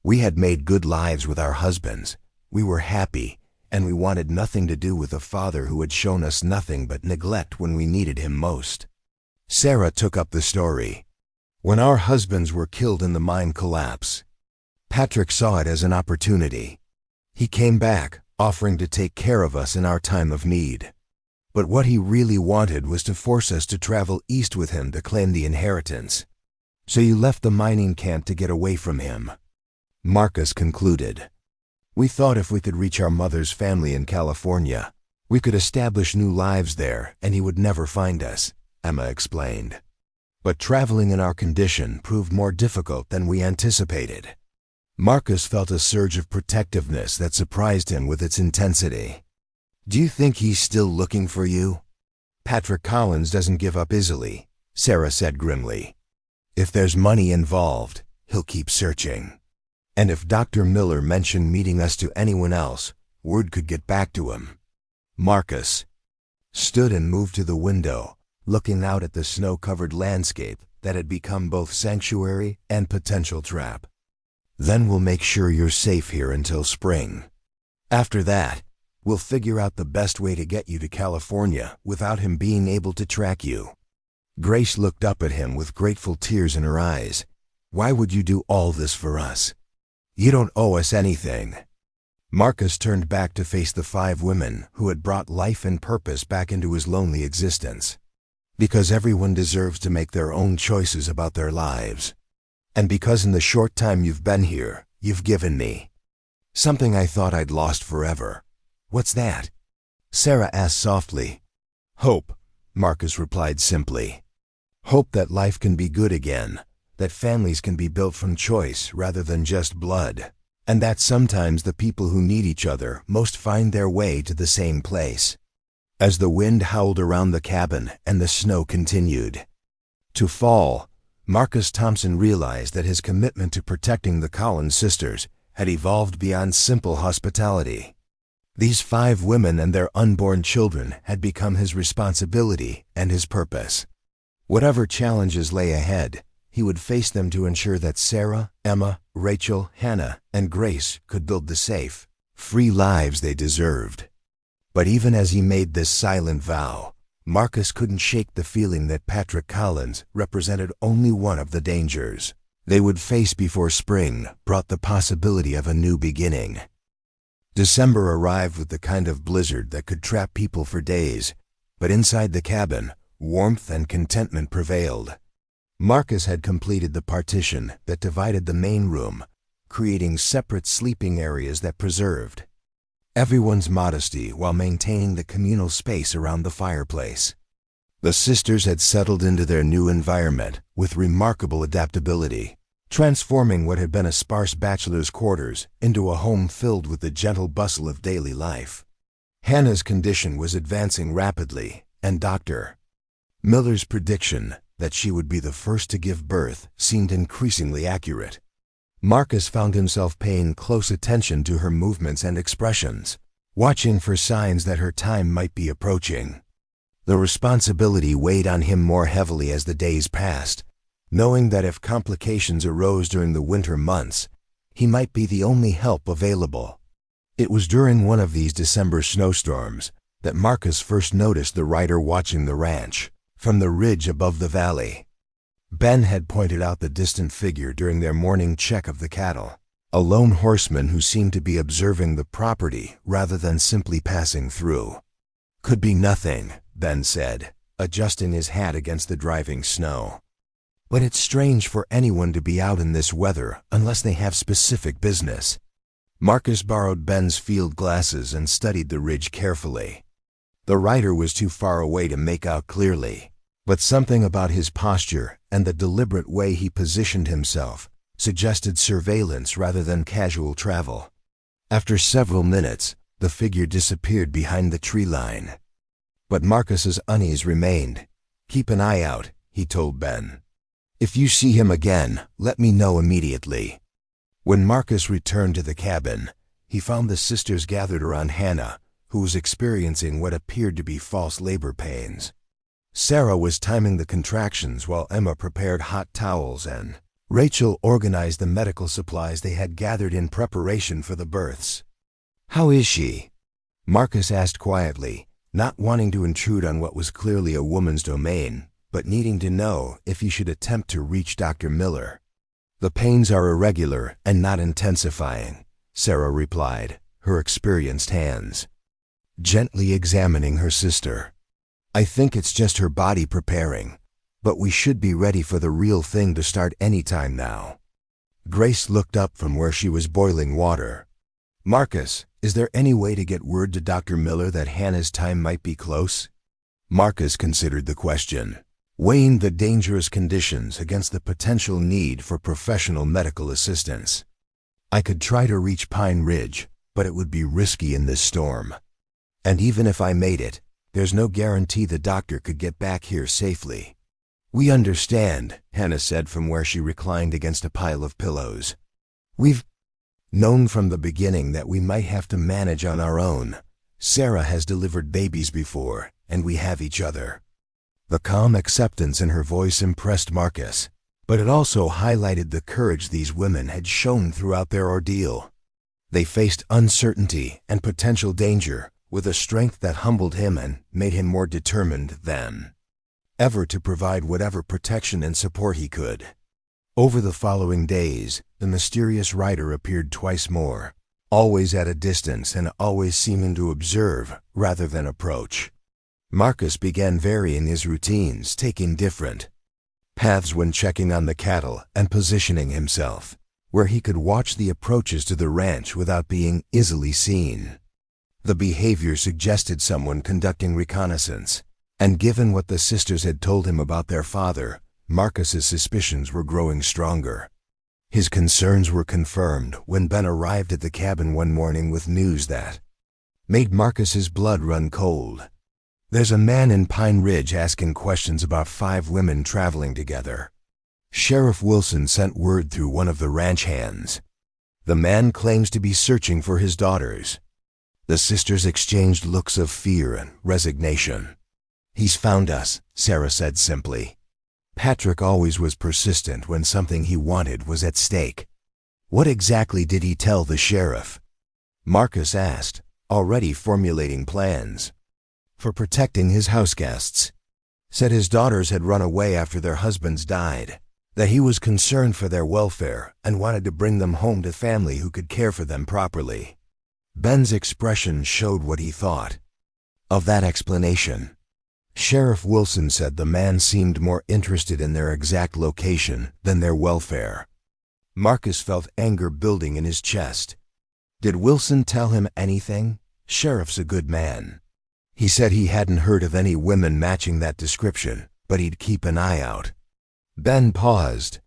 We had made good lives with our husbands. We were happy, and we wanted nothing to do with a father who had shown us nothing but neglect when we needed him most. Sarah took up the story. When our husbands were killed in the mine collapse, Patrick saw it as an opportunity. He came back, offering to take care of us in our time of need. But what he really wanted was to force us to travel east with him to claim the inheritance. So you left the mining camp to get away from him. Marcus concluded. We thought if we could reach our mother's family in California, we could establish new lives there and he would never find us, Emma explained. But traveling in our condition proved more difficult than we anticipated. Marcus felt a surge of protectiveness that surprised him with its intensity. Do you think he's still looking for you? Patrick Collins doesn't give up easily, Sarah said grimly. If there's money involved, he'll keep searching. And if Dr. Miller mentioned meeting us to anyone else, word could get back to him. Marcus stood and moved to the window, looking out at the snow-covered landscape that had become both sanctuary and potential trap. Then we'll make sure you're safe here until spring. After that, we'll figure out the best way to get you to California without him being able to track you. Grace looked up at him with grateful tears in her eyes. Why would you do all this for us? You don't owe us anything. Marcus turned back to face the 5 women who had brought life and purpose back into his lonely existence. Because everyone deserves to make their own choices about their lives. And because in the short time you've been here, you've given me something I thought I'd lost forever. What's that? Sarah asked softly. Hope, Marcus replied simply. Hope that life can be good again, that families can be built from choice rather than just blood, and that sometimes the people who need each other most find their way to the same place. As the wind howled around the cabin and the snow continued to fall, Marcus Thompson realized that his commitment to protecting the Collins sisters had evolved beyond simple hospitality. These 5 women and their unborn children had become his responsibility and his purpose. Whatever challenges lay ahead, he would face them to ensure that Sarah, Emma, Rachel, Hannah, and Grace could build the safe, free lives they deserved. But even as he made this silent vow, Marcus couldn't shake the feeling that Patrick Collins represented only one of the dangers they would face before spring brought the possibility of a new beginning. December arrived with the kind of blizzard that could trap people for days, but inside the cabin, warmth and contentment prevailed. Marcus had completed the partition that divided the main room, creating separate sleeping areas that preserved everyone's modesty while maintaining the communal space around the fireplace. The sisters had settled into their new environment with remarkable adaptability, transforming what had been a sparse bachelor's quarters into a home filled with the gentle bustle of daily life. Hannah's condition was advancing rapidly, and Dr. Miller's prediction that she would be the first to give birth seemed increasingly accurate. Marcus found himself paying close attention to her movements and expressions, watching for signs that her time might be approaching. The responsibility weighed on him more heavily as the days passed, knowing that if complications arose during the winter months, he might be the only help available. It was during one of these December snowstorms that Marcus first noticed the rider watching the ranch from the ridge above the valley. Ben had pointed out the distant figure during their morning check of the cattle, a lone horseman who seemed to be observing the property rather than simply passing through. Could be nothing, Ben said, adjusting his hat against the driving snow. But it's strange for anyone to be out in this weather unless they have specific business. Marcus borrowed Ben's field glasses and studied the ridge carefully. The rider was too far away to make out clearly, but something about his posture and the deliberate way he positioned himself suggested surveillance rather than casual travel. After several minutes, the figure disappeared behind the tree line. But Marcus's unease remained. Keep an eye out, he told Ben. If you see him again, let me know immediately. When Marcus returned to the cabin, he found the sisters gathered around Hannah, who was experiencing what appeared to be false labor pains. Sarah was timing the contractions while Emma prepared hot towels and Rachel organized the medical supplies they had gathered in preparation for the births. How is she? Marcus asked quietly, not wanting to intrude on what was clearly a woman's domain, but needing to know if he should attempt to reach Dr. Miller. The pains are irregular and not intensifying, Sarah replied, her experienced hands gently examining her sister. I think it's just her body preparing, but we should be ready for the real thing to start any time now. Grace looked up from where she was boiling water. Marcus, is there any way to get word to Dr. Miller that Hannah's time might be close? Marcus considered the question, weighing the dangerous conditions against the potential need for professional medical assistance. I could try to reach Pine Ridge, but it would be risky in this storm. And even if I made it, there's no guarantee the doctor could get back here safely. We understand, Hannah said from where she reclined against a pile of pillows. We've known from the beginning that we might have to manage on our own. Sarah has delivered babies before, and we have each other. The calm acceptance in her voice impressed Marcus, but it also highlighted the courage these women had shown throughout their ordeal. They faced uncertainty and potential danger with a strength that humbled him and made him more determined than ever to provide whatever protection and support he could. Over the following days, the mysterious rider appeared twice more, always at a distance and always seeming to observe rather than approach. Marcus began varying his routines, taking different paths when checking on the cattle and positioning himself where he could watch the approaches to the ranch without being easily seen. The behavior suggested someone conducting reconnaissance, and given what the sisters had told him about their father, Marcus's suspicions were growing stronger. His concerns were confirmed when Ben arrived at the cabin one morning with news that made Marcus's blood run cold. "There's a man in Pine Ridge asking questions about 5 women traveling together. Sheriff Wilson sent word through one of the ranch hands. The man claims to be searching for his daughters." The sisters exchanged looks of fear and resignation. "He's found us," Sarah said simply. Patrick always was persistent when something he wanted was at stake. "What exactly did he tell the sheriff?" Marcus asked, already formulating plans. "For protecting his house guests. Said his daughters had run away after their husbands died, that he was concerned for their welfare and wanted to bring them home to family who could care for them properly." Ben's expression showed what he thought of that explanation. Sheriff Wilson said the man seemed more interested in their exact location than their welfare. Marcus felt anger building in his chest. Did Wilson tell him anything? Sheriff's a good man. He said he hadn't heard of any women matching that description, but he'd keep an eye out. Ben paused.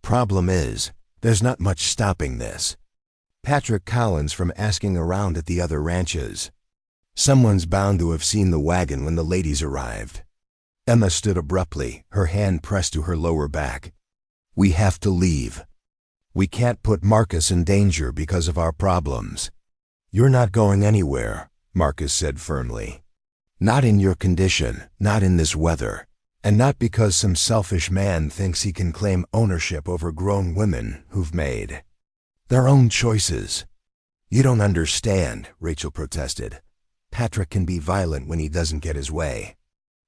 "Problem is, there's not much stopping this. Patrick Collins from asking around at the other ranches. Someone's bound to have seen the wagon when the ladies arrived." Emma stood abruptly, her hand pressed to her lower back. "We have to leave. We can't put Marcus in danger because of our problems." "You're not going anywhere," Marcus said firmly. "Not in your condition, not in this weather, and not because some selfish man thinks he can claim ownership over grown women who've made their own choices." "You don't understand," Rachel protested. "Patrick can be violent when he doesn't get his way.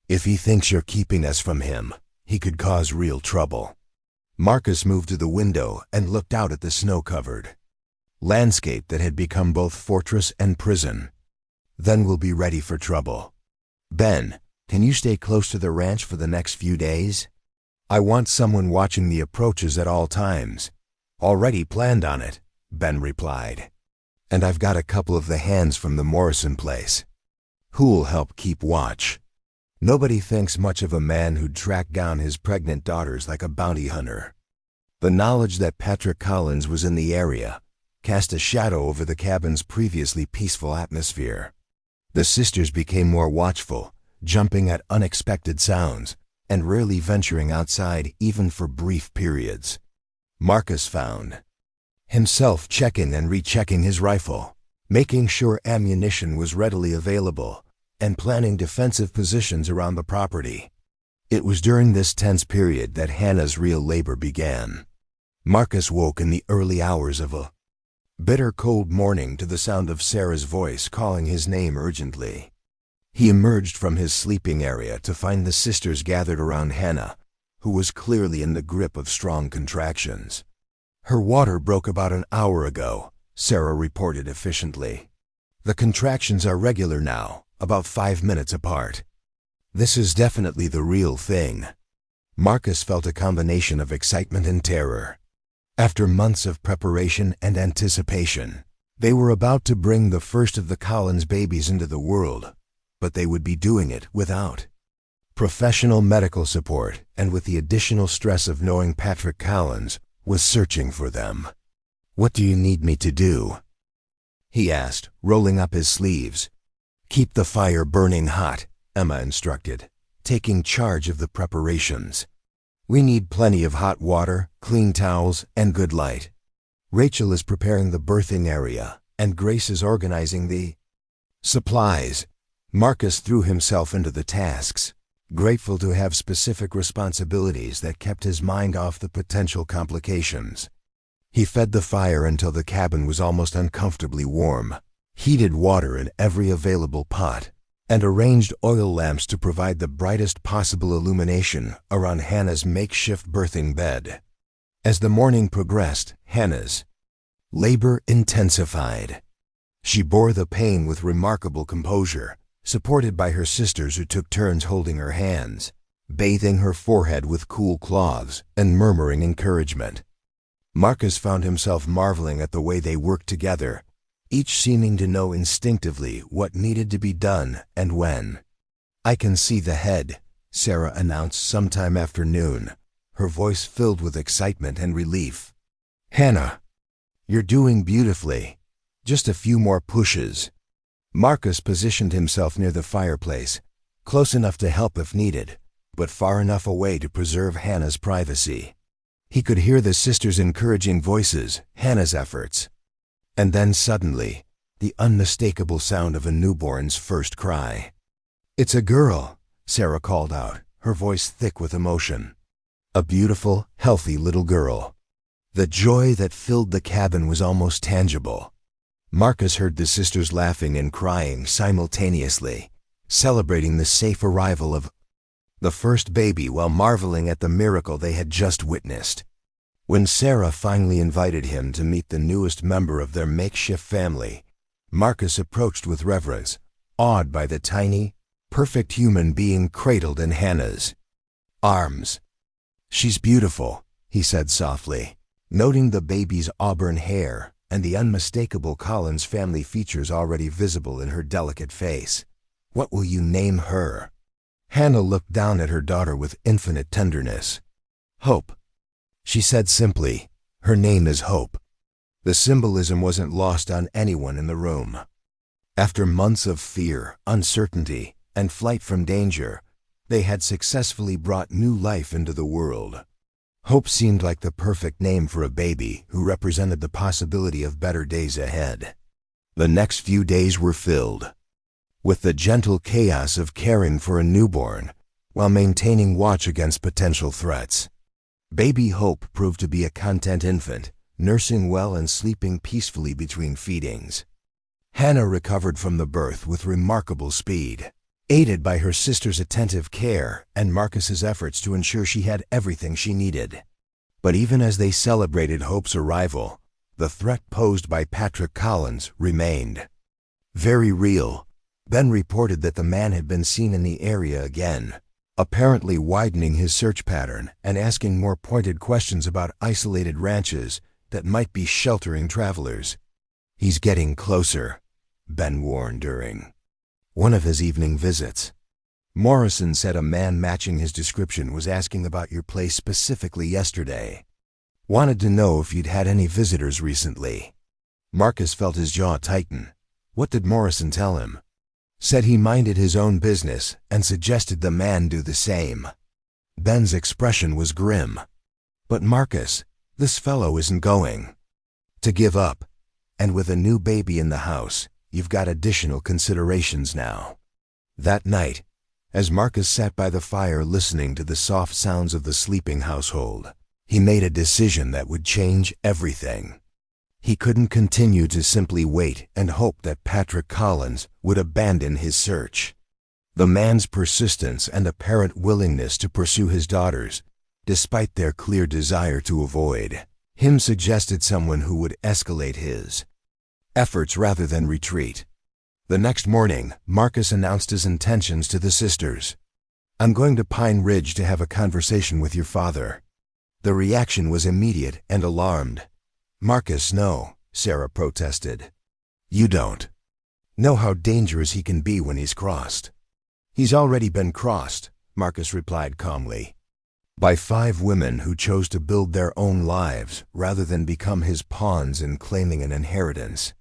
If he thinks you're keeping us from him, he could cause real trouble." Marcus moved to the window and looked out at the snow-covered landscape that had become both fortress and prison. "Then we'll be ready for trouble. Ben, can you stay close to the ranch for the next few days? I want someone watching the approaches at all times." "Already planned on it," Ben replied. "And I've got a couple of the hands from the Morrison place who'll help keep watch." Nobody thinks much of a man who'd track down his pregnant daughters like a bounty hunter. The knowledge that Patrick Collins was in the area cast a shadow over the cabin's previously peaceful atmosphere. The sisters became more watchful, jumping at unexpected sounds, and rarely venturing outside even for brief periods. Marcus found himself checking and rechecking his rifle, making sure ammunition was readily available, and planning defensive positions around the property. It was during this tense period that Hannah's real labor began. Marcus woke in the early hours of a bitter cold morning to the sound of Sarah's voice calling his name urgently. He emerged from his sleeping area to find the sisters gathered around Hannah, who was clearly in the grip of strong contractions. "Her water broke about an hour ago," Sarah reported efficiently. "The contractions are regular now, about 5 minutes apart. This is definitely the real thing." Marcus felt a combination of excitement and terror. After months of preparation and anticipation, they were about to bring the first of the Collins babies into the world, but they would be doing it without professional medical support and with the additional stress of knowing Patrick Collins was searching for them. "What do you need me to do?" he asked, rolling up his sleeves. "Keep the fire burning hot," Emma instructed, taking charge of the preparations. "We need plenty of hot water, clean towels, and good light. Rachel is preparing the birthing area, and Grace is organizing the supplies." Marcus threw himself into the tasks, grateful to have specific responsibilities that kept his mind off the potential complications. He fed the fire until the cabin was almost uncomfortably warm, heated water in every available pot, and arranged oil lamps to provide the brightest possible illumination around Hannah's makeshift birthing bed. As the morning progressed, Hannah's labor intensified. She bore the pain with remarkable composure, supported by her sisters who took turns holding her hands. bathing her forehead with cool cloths and murmuring encouragement. Marcus found himself marveling at the way they worked together, each seeming to know instinctively what needed to be done and when. "I can see the head," Sarah announced sometime after noon, her voice filled with excitement and relief. "Hannah, you're doing beautifully. Just a few more pushes." Marcus positioned himself near the fireplace, close enough to help if needed, but far enough away to preserve Hannah's privacy. He could hear the sisters' encouraging voices, Hannah's efforts. And then suddenly, the unmistakable sound of a newborn's first cry. "It's a girl," Sarah called out, her voice thick with emotion. A beautiful, healthy little girl. The joy that filled the cabin was almost tangible. Marcus heard the sisters laughing and crying simultaneously, celebrating the safe arrival of the first baby while marveling at the miracle they had just witnessed. When Sarah finally invited him to meet the newest member of their makeshift family, Marcus approached with reverence, awed by the tiny, perfect human being cradled in Hannah's arms. "She's beautiful," he said softly, noting the baby's auburn hair and the unmistakable Collins family features already visible in her delicate face. "What will you name her?" Hannah looked down at her daughter with infinite tenderness. "Hope," she said simply. "Her name is Hope." The symbolism wasn't lost on anyone in the room. After months of fear, uncertainty, and flight from danger, they had successfully brought new life into the world. Hope seemed like the perfect name for a baby who represented the possibility of better days ahead. The next few days were filled with the gentle chaos of caring for a newborn while maintaining watch against potential threats. Baby Hope proved to be a content infant, nursing well and sleeping peacefully between feedings. Hannah recovered from the birth with remarkable speed, aided by her sister's attentive care and Marcus's efforts to ensure she had everything she needed. But even as they celebrated Hope's arrival, the threat posed by Patrick Collins remained. Very real. Ben reported that the man had been seen in the area again, apparently widening his search pattern and asking more pointed questions about isolated ranches that might be sheltering travelers. "He's getting closer," Ben warned during one of his evening visits. "Morrison said a man matching his description was asking about your place specifically yesterday. Wanted to know if you'd had any visitors recently." Marcus felt his jaw tighten. What did Morrison tell him? Said he minded his own business and suggested the man do the same. Ben's expression was grim. "But Marcus, this fellow isn't going to give up. And with a new baby in the house, you've got additional considerations now." That night, as Marcus sat by the fire listening to the soft sounds of the sleeping household, he made a decision that would change everything. He couldn't continue to simply wait and hope that Patrick Collins would abandon his search. The man's persistence and apparent willingness to pursue his daughters, despite their clear desire to avoid him, suggested someone who would escalate his efforts rather than retreat. The next morning, Marcus announced his intentions to the sisters. "I'm going to Pine Ridge to have a conversation with your father." The reaction was immediate and alarmed. "Marcus, no," Sarah protested. "You don't know how dangerous he can be when he's crossed." "He's already been crossed," Marcus replied calmly, "by 5 women who chose to build their own lives rather than become his pawns in claiming an inheritance.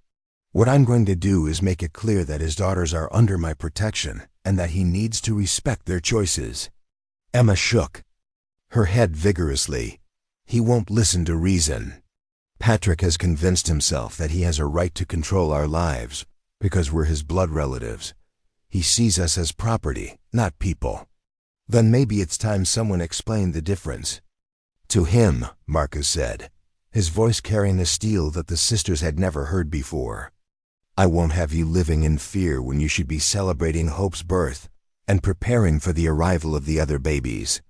What I'm going to do is make it clear that his daughters are under my protection and that he needs to respect their choices." Emma shook her head vigorously. "He won't listen to reason. Patrick has convinced himself that he has a right to control our lives because we're his blood relatives. He sees us as property, not people." "Then maybe it's time someone explained the difference to him," Marcus said, his voice carrying a steel that the sisters had never heard before. "I won't have you living in fear when you should be celebrating Hope's birth and preparing for the arrival of the other babies."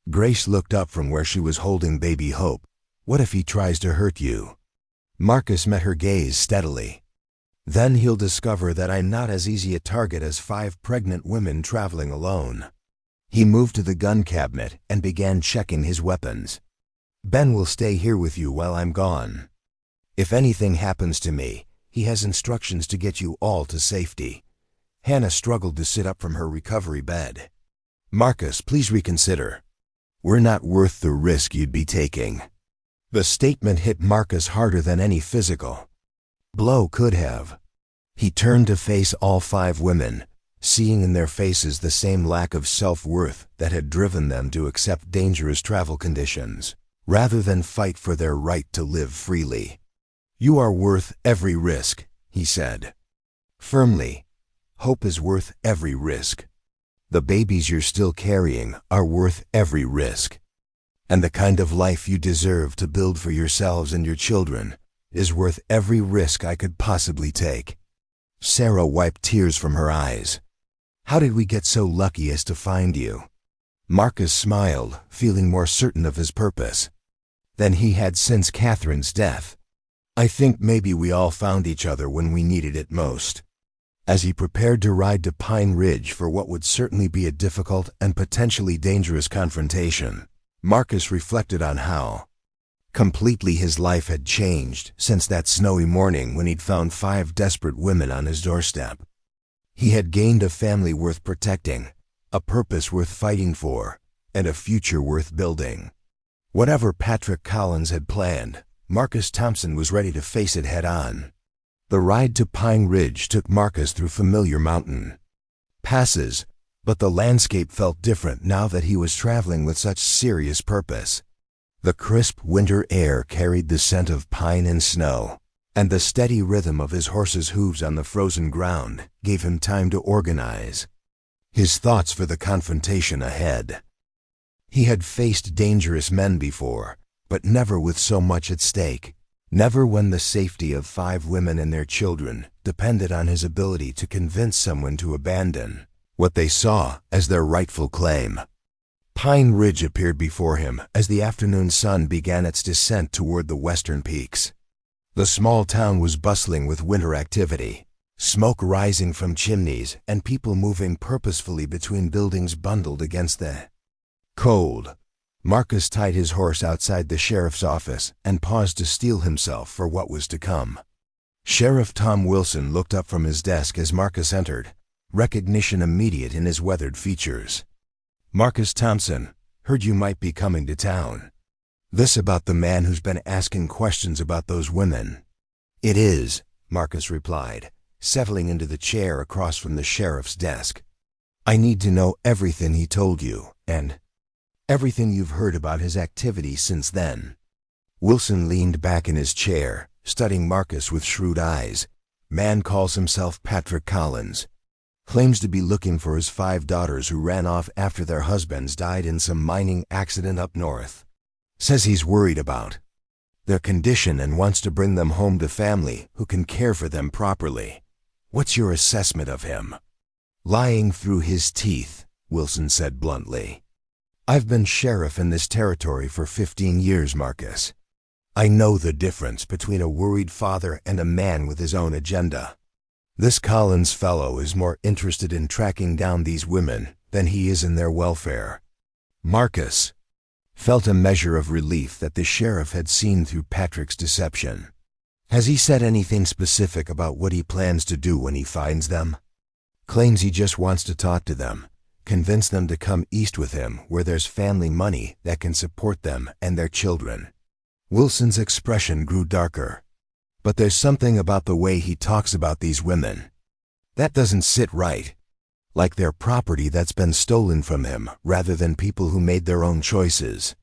Grace looked up from where she was holding baby Hope. "What if he tries to hurt you?" Marcus met her gaze steadily. "Then he'll discover that I'm not as easy a target as 5 pregnant women traveling alone." He moved to the gun cabinet and began checking his weapons. Ben will stay here with you while I'm gone. If anything happens to me, he has instructions to get you all to safety. Hannah struggled to sit up from her recovery bed. Marcus, please reconsider. We're not worth the risk you'd be taking. The statement hit Marcus harder than any physical blow could have. He turned to face all 5 women, seeing in their faces the same lack of self-worth that had driven them to accept dangerous travel conditions, rather than fight for their right to live freely. You are worth every risk, he said. Firmly, hope is worth every risk. The babies you're still carrying are worth every risk. And the kind of life you deserve to build for yourselves and your children is worth every risk I could possibly take. Sarah wiped tears from her eyes. How did we get so lucky as to find you? Marcus smiled, feeling more certain of his purpose than he had since Catherine's death. I think maybe we all found each other when we needed it most. As he prepared to ride to Pine Ridge for what would certainly be a difficult and potentially dangerous confrontation, Marcus reflected on how completely his life had changed since that snowy morning when he'd found 5 desperate women on his doorstep. He had gained a family worth protecting, a purpose worth fighting for, and a future worth building. Whatever Patrick Collins had planned, Marcus Thompson was ready to face it head-on. The ride to Pine Ridge took Marcus through familiar mountain passes, but the landscape felt different now that he was traveling with such serious purpose. The crisp winter air carried the scent of pine and snow, and the steady rhythm of his horse's hooves on the frozen ground gave him time to organize his thoughts for the confrontation ahead. He had faced dangerous men before, but never with so much at stake. Never when the safety of 5 women and their children depended on his ability to convince someone to abandon what they saw as their rightful claim. Pine Ridge appeared before him as the afternoon sun began its descent toward the western peaks. The small town was bustling with winter activity, smoke rising from chimneys and people moving purposefully between buildings bundled against the cold. Marcus tied his horse outside the sheriff's office and paused to steel himself for what was to come. Sheriff Tom Wilson looked up from his desk as Marcus entered, recognition immediate in his weathered features. Marcus Thompson, heard you might be coming to town. This about the man who's been asking questions about those women? It is, Marcus replied, settling into the chair across from the sheriff's desk. I need to know everything he told you, and everything you've heard about his activity since then. Wilson leaned back in his chair, studying Marcus with shrewd eyes. Man calls himself Patrick Collins. Claims to be looking for his 5 daughters who ran off after their husbands died in some mining accident up north. Says he's worried about their condition and wants to bring them home to family who can care for them properly. What's your assessment of him? Lying through his teeth, Wilson said bluntly. I've been sheriff in this territory for 15 years, Marcus. I know the difference between a worried father and a man with his own agenda. This Collins fellow is more interested in tracking down these women than he is in their welfare. Marcus felt a measure of relief that the sheriff had seen through Patrick's deception. Has he said anything specific about what he plans to do when he finds them? Claims he just wants to talk to them. Convince them to come east with him where there's family money that can support them and their children. Wilson's expression grew darker. But there's something about the way he talks about these women that doesn't sit right. Like they're property that's been stolen from him rather than people who made their own choices.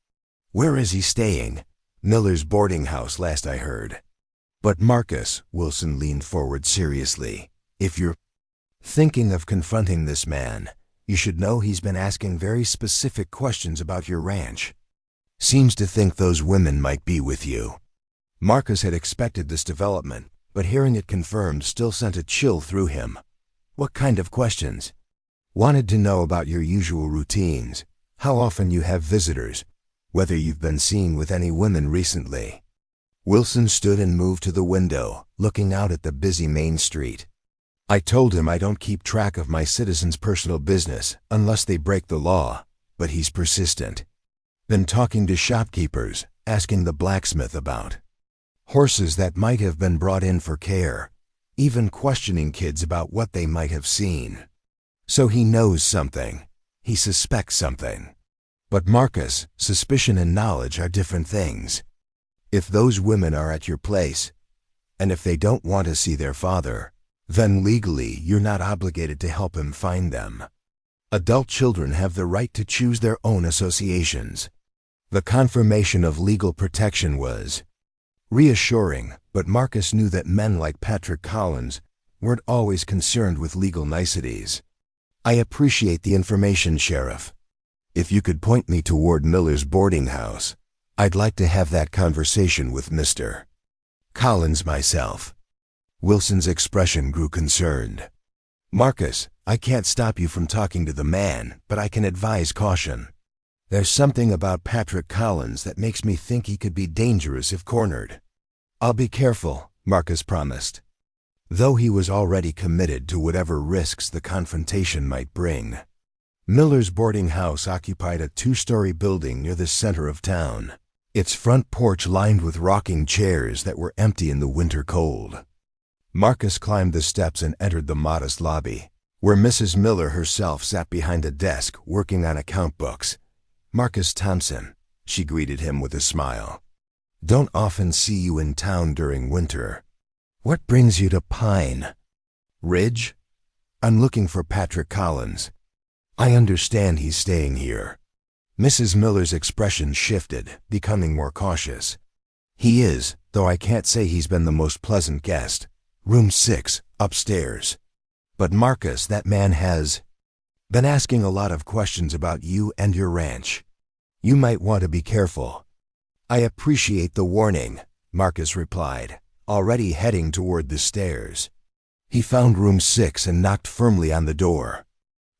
Where is he staying? Miller's boarding house, last I heard. But Marcus, Wilson leaned forward seriously, if you're thinking of confronting this man, you should know he's been asking very specific questions about your ranch. Seems to think those women might be with you. Marcus had expected this development, but hearing it confirmed still sent a chill through him. What kind of questions? Wanted to know about your usual routines, how often you have visitors, whether you've been seen with any women recently. Wilson stood and moved to the window, looking out at the busy main street. I told him I don't keep track of my citizens' personal business unless they break the law, but he's persistent. Been talking to shopkeepers, asking the blacksmith about horses that might have been brought in for care, even questioning kids about what they might have seen. So he knows something. He suspects something. But Marcus, suspicion and knowledge are different things. If those women are at your place, and if they don't want to see their father, then legally you're not obligated to help him find them. Adult children have the right to choose their own associations. The confirmation of legal protection was reassuring, but Marcus knew that men like Patrick Collins weren't always concerned with legal niceties. I appreciate the information, Sheriff. If you could point me toward Miller's boarding house, I'd like to have that conversation with Mr. Collins myself. Wilson's expression grew concerned. Marcus, I can't stop you from talking to the man, but I can advise caution. There's something about Patrick Collins that makes me think he could be dangerous if cornered. I'll be careful, Marcus promised, though he was already committed to whatever risks the confrontation might bring. Miller's boarding house occupied a two-story building near the center of town, its front porch lined with rocking chairs that were empty in the winter cold. Marcus climbed the steps and entered the modest lobby, where Mrs. Miller herself sat behind a desk working on account books. Marcus Thompson, she greeted him with a smile. Don't often see you in town during winter. What brings you to Pine Ridge? I'm looking for Patrick Collins. I understand he's staying here. Mrs. Miller's expression shifted, becoming more cautious. He is, though I can't say he's been the most pleasant guest. Room 6, upstairs. But Marcus, that man has been asking a lot of questions about you and your ranch. You might want to be careful. I appreciate the warning, Marcus replied, already heading toward the stairs. He found room 6 and knocked firmly on the door.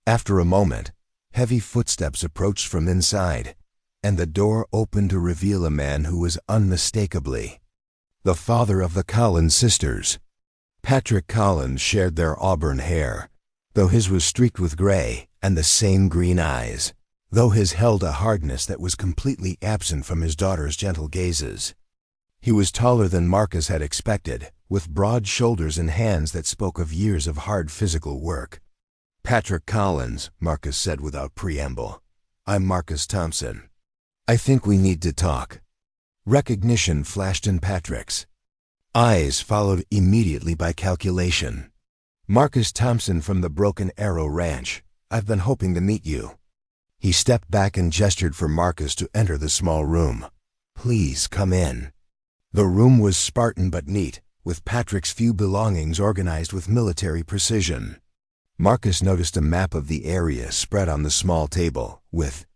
After a moment, heavy footsteps approached from inside, and the door opened to reveal a man who was unmistakably the father of the Collins sisters. Patrick Collins shared their auburn hair, though his was streaked with gray, and the same green eyes, though his held a hardness that was completely absent from his daughter's gentle gazes. He was taller than Marcus had expected, with broad shoulders and hands that spoke of years of hard physical work. Patrick Collins, Marcus said without preamble. I'm Marcus Thompson. I think we need to talk. Recognition flashed in Patrick's eyes, followed immediately by calculation. Marcus Thompson from the Broken Arrow Ranch. I've been hoping to meet you. He stepped back and gestured for Marcus to enter the small room. Please come in. The room was Spartan but neat, with Patrick's few belongings organized with military precision. Marcus noticed a map of the area spread on the small table, with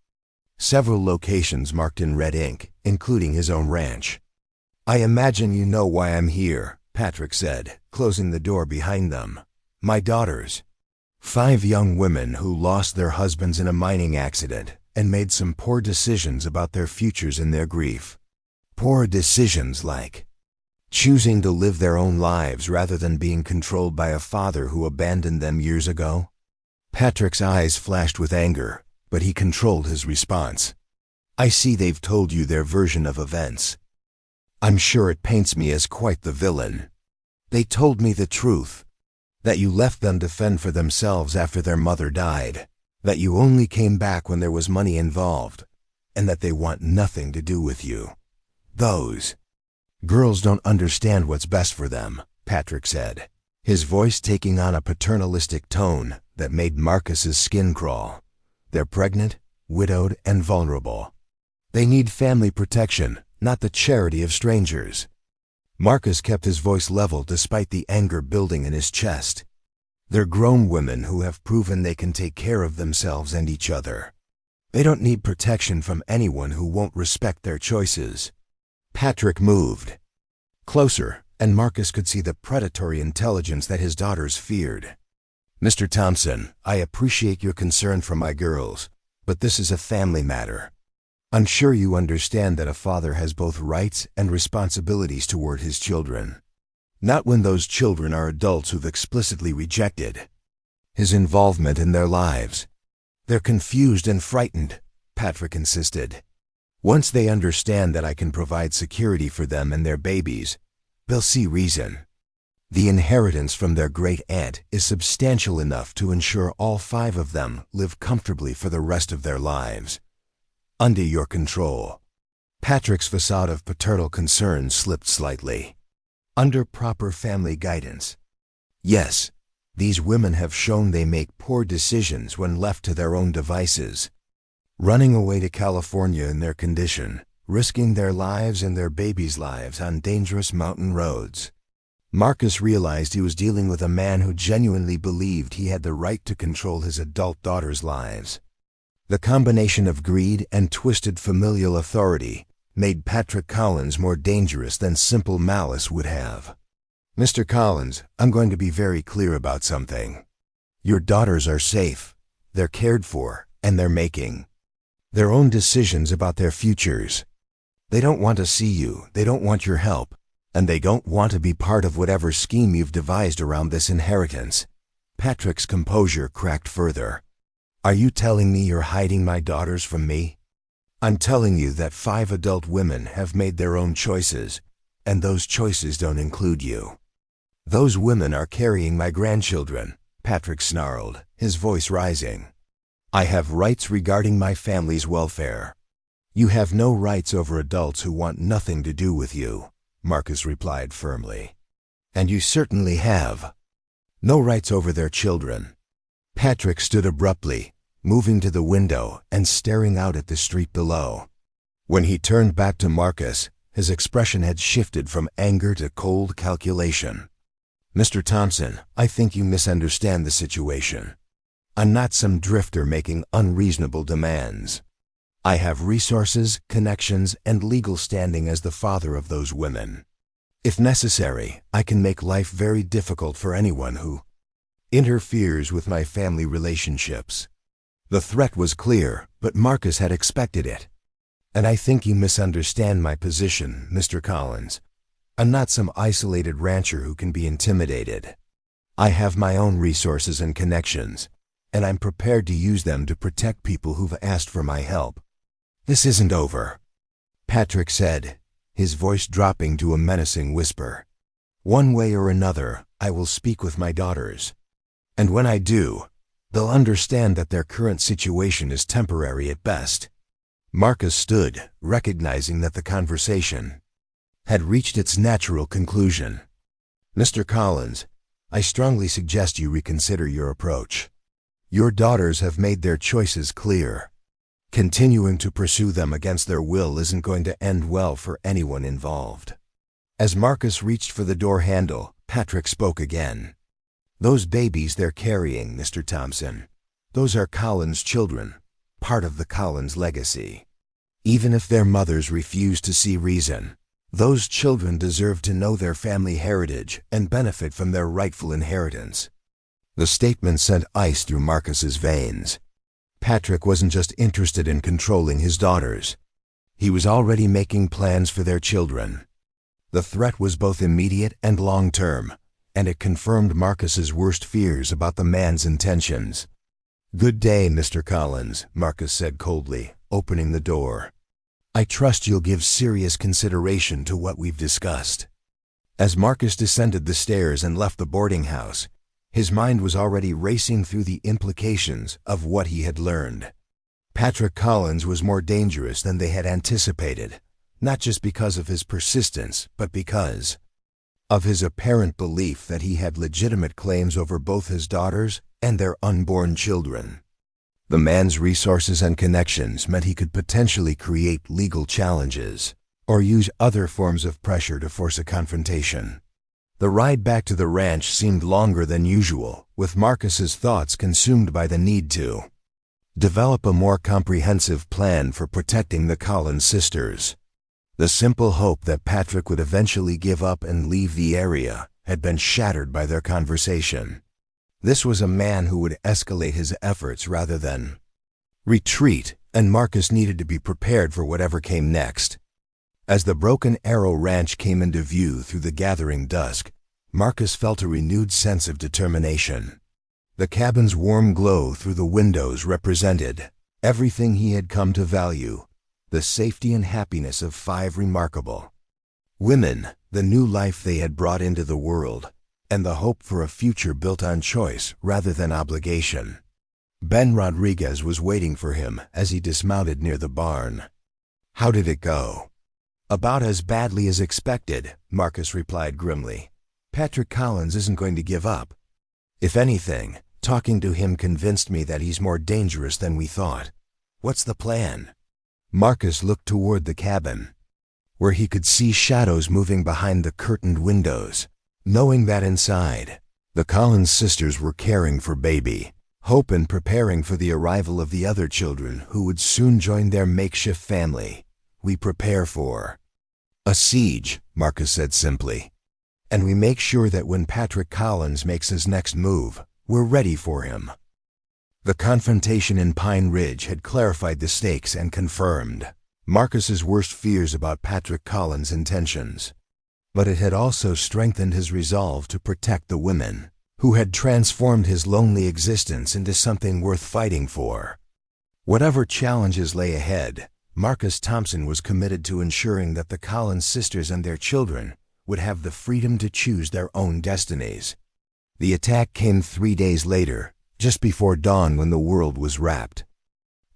several locations marked in red ink, including his own ranch. I imagine you know why I'm here, Patrick said, closing the door behind them. My daughters. 5 young women who lost their husbands in a mining accident and made some poor decisions about their futures in their grief. Poor decisions like choosing to live their own lives rather than being controlled by a father who abandoned them years ago. Patrick's eyes flashed with anger, but he controlled his response. I see they've told you their version of events. I'm sure it paints me as quite the villain. They told me the truth, that you left them to fend for themselves after their mother died, that you only came back when there was money involved, and that they want nothing to do with you. Those girls don't understand what's best for them, Patrick said, his voice taking on a paternalistic tone that made Marcus's skin crawl. They're pregnant, widowed, and vulnerable. They need family protection, not the charity of strangers. Marcus kept his voice level despite the anger building in his chest. They're grown women who have proven they can take care of themselves and each other. They don't need protection from anyone who won't respect their choices. Patrick moved closer, and Marcus could see the predatory intelligence that his daughters feared. Mr. Thompson, I appreciate your concern for my girls, but this is a family matter. I'm sure you understand that a father has both rights and responsibilities toward his children. Not when those children are adults who've explicitly rejected his involvement in their lives. They're confused and frightened, Patrick insisted. Once they understand that I can provide security for them and their babies, they'll see reason. The inheritance from their great-aunt is substantial enough to ensure all 5 of them live comfortably for the rest of their lives. Under your control. Patrick's facade of paternal concern slipped slightly. Under proper family guidance. Yes, these women have shown they make poor decisions when left to their own devices. Running away to California in their condition, risking their lives and their babies' lives on dangerous mountain roads. Marcus realized he was dealing with a man who genuinely believed he had the right to control his adult daughters' lives. The combination of greed and twisted familial authority made Patrick Collins more dangerous than simple malice would have. Mr. Collins, I'm going to be very clear about something. Your daughters are safe, they're cared for, and they're making their own decisions about their futures. They don't want to see you, they don't want your help, and they don't want to be part of whatever scheme you've devised around this inheritance. Patrick's composure cracked further. Are you telling me you're hiding my daughters from me? I'm telling you that 5 adult women have made their own choices, and those choices don't include you. Those women are carrying my grandchildren, Patrick snarled, his voice rising. I have rights regarding my family's welfare. You have no rights over adults who want nothing to do with you, Marcus replied firmly. And you certainly have no rights over their children. Patrick stood abruptly, moving to the window and staring out at the street below. When he turned back to Marcus, his expression had shifted from anger to cold calculation. Mr. Thompson, I think you misunderstand the situation. I'm not some drifter making unreasonable demands. I have resources, connections, and legal standing as the father of those women. If necessary, I can make life very difficult for anyone who interferes with my family relationships. The threat was clear, but Marcus had expected it. And I think you misunderstand my position, Mr. Collins. I'm not some isolated rancher who can be intimidated. I have my own resources and connections, and I'm prepared to use them to protect people who've asked for my help. This isn't over, Patrick said, his voice dropping to a menacing whisper. One way or another, I will speak with my daughters. And when I do, they'll understand that their current situation is temporary at best. Marcus stood, recognizing that the conversation had reached its natural conclusion. Mr. Collins, I strongly suggest you reconsider your approach. Your daughters have made their choices clear. Continuing to pursue them against their will isn't going to end well for anyone involved. As Marcus reached for the door handle, Patrick spoke again. Those babies they're carrying, Mr. Thompson, those are Collins' children, part of the Collins legacy. Even if their mothers refuse to see reason, those children deserve to know their family heritage and benefit from their rightful inheritance. The statement sent ice through Marcus's veins. Patrick wasn't just interested in controlling his daughters. He was already making plans for their children. The threat was both immediate and long-term, and it confirmed Marcus's worst fears about the man's intentions. Good day, Mr. Collins, Marcus said coldly, opening the door. I trust you'll give serious consideration to what we've discussed. As Marcus descended the stairs and left the boarding house, his mind was already racing through the implications of what he had learned. Patrick Collins was more dangerous than they had anticipated, not just because of his persistence, but because of his apparent belief that he had legitimate claims over both his daughters and their unborn children. The man's resources and connections meant he could potentially create legal challenges or use other forms of pressure to force a confrontation. The ride back to the ranch seemed longer than usual, with Marcus's thoughts consumed by the need to develop a more comprehensive plan for protecting the Collins sisters. The simple hope that Patrick would eventually give up and leave the area had been shattered by their conversation. This was a man who would escalate his efforts rather than retreat, and Marcus needed to be prepared for whatever came next. As the Broken Arrow Ranch came into view through the gathering dusk, Marcus felt a renewed sense of determination. The cabin's warm glow through the windows represented everything he had come to value: the safety and happiness of 5 remarkable women, the new life they had brought into the world, and the hope for a future built on choice rather than obligation. Ben Rodriguez was waiting for him as he dismounted near the barn. "How did it go?" "About as badly as expected," Marcus replied grimly. "Patrick Collins isn't going to give up. If anything, talking to him convinced me that he's more dangerous than we thought. What's the plan?" Marcus looked toward the cabin, where he could see shadows moving behind the curtained windows, knowing that inside, the Collins sisters were caring for baby Hope and preparing for the arrival of the other children who would soon join their makeshift family. "We prepare for a siege," Marcus said simply. "And we make sure that when Patrick Collins makes his next move, we're ready for him." The confrontation in Pine Ridge had clarified the stakes and confirmed Marcus's worst fears about Patrick Collins' intentions. But it had also strengthened his resolve to protect the women who had transformed his lonely existence into something worth fighting for. Whatever challenges lay ahead, Marcus Thompson was committed to ensuring that the Collins sisters and their children would have the freedom to choose their own destinies. The attack came 3 days later, just before dawn, when the world was wrapped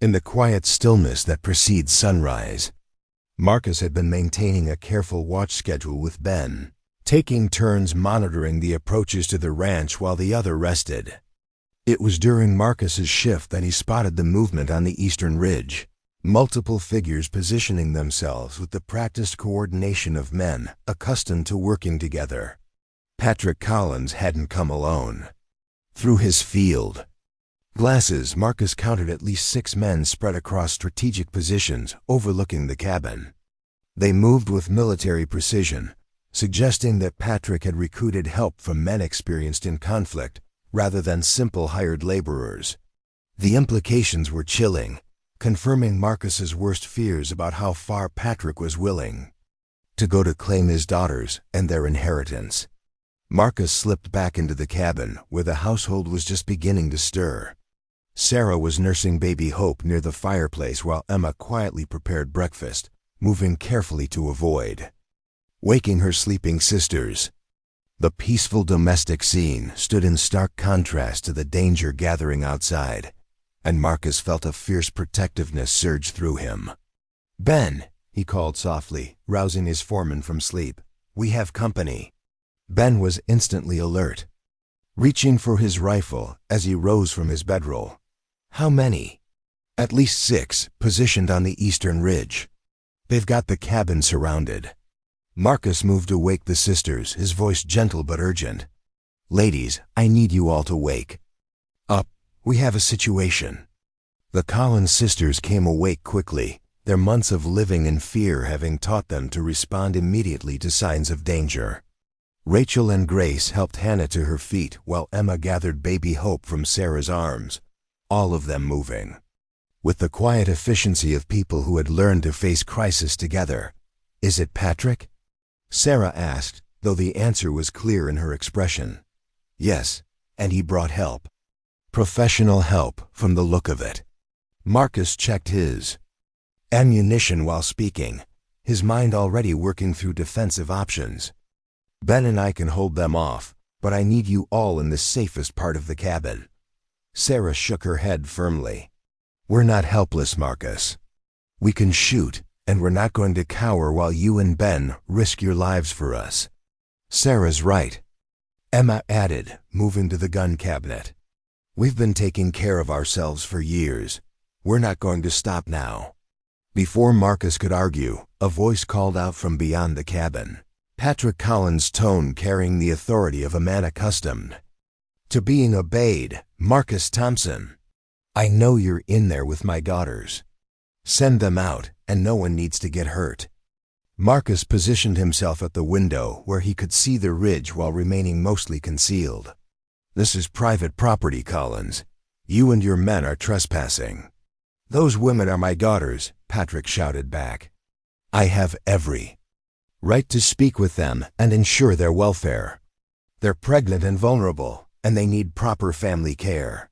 in the quiet stillness that precedes sunrise. Marcus had been maintaining a careful watch schedule with Ben, taking turns monitoring the approaches to the ranch while the other rested. It was during Marcus's shift that he spotted the movement on the eastern ridge, multiple figures positioning themselves with the practiced coordination of men accustomed to working together. Patrick Collins hadn't come alone. Through his field glasses, Marcus counted at least 6 men spread across strategic positions overlooking the cabin. They moved with military precision, suggesting that Patrick had recruited help from men experienced in conflict rather than simple hired laborers. The implications were chilling, confirming Marcus's worst fears about how far Patrick was willing to go to claim his daughters and their inheritance. Marcus slipped back into the cabin, where the household was just beginning to stir. Sarah was nursing baby Hope near the fireplace while Emma quietly prepared breakfast, moving carefully to avoid waking her sleeping sisters. The peaceful domestic scene stood in stark contrast to the danger gathering outside, and Marcus felt a fierce protectiveness surge through him. "Ben," he called softly, rousing his foreman from sleep. "We have company." Ben was instantly alert, reaching for his rifle as he rose from his bedroll. "How many?" "At least 6, positioned on the eastern ridge. They've got the cabin surrounded." Marcus moved to wake the sisters, his voice gentle but urgent. "Ladies, I need you all to wake up. We have a situation." The Collins sisters came awake quickly, their months of living in fear having taught them to respond immediately to signs of danger. Rachel and Grace helped Hannah to her feet while Emma gathered baby Hope from Sarah's arms, all of them moving with the quiet efficiency of people who had learned to face crisis together. "Is it Patrick?" Sarah asked, though the answer was clear in her expression. "Yes, and he brought help. Professional help, from the look of it." Marcus checked his ammunition while speaking, his mind already working through defensive options. "Ben and I can hold them off, but I need you all in the safest part of the cabin." Sarah shook her head firmly. "We're not helpless, Marcus. We can shoot, and we're not going to cower while you and Ben risk your lives for us." "Sarah's right," Emma added, moving to the gun cabinet. "We've been taking care of ourselves for years. We're not going to stop now." Before Marcus could argue, a voice called out from beyond the cabin, Patrick Collins' tone carrying the authority of a man accustomed to being obeyed. "Marcus Thompson, I know you're in there with my daughters. Send them out, and no one needs to get hurt." Marcus positioned himself at the window where he could see the ridge while remaining mostly concealed. "This is private property, Collins. You and your men are trespassing." "Those women are my daughters," Patrick shouted back. "I have every right to speak with them and ensure their welfare." They're pregnant and vulnerable, and they need proper family care.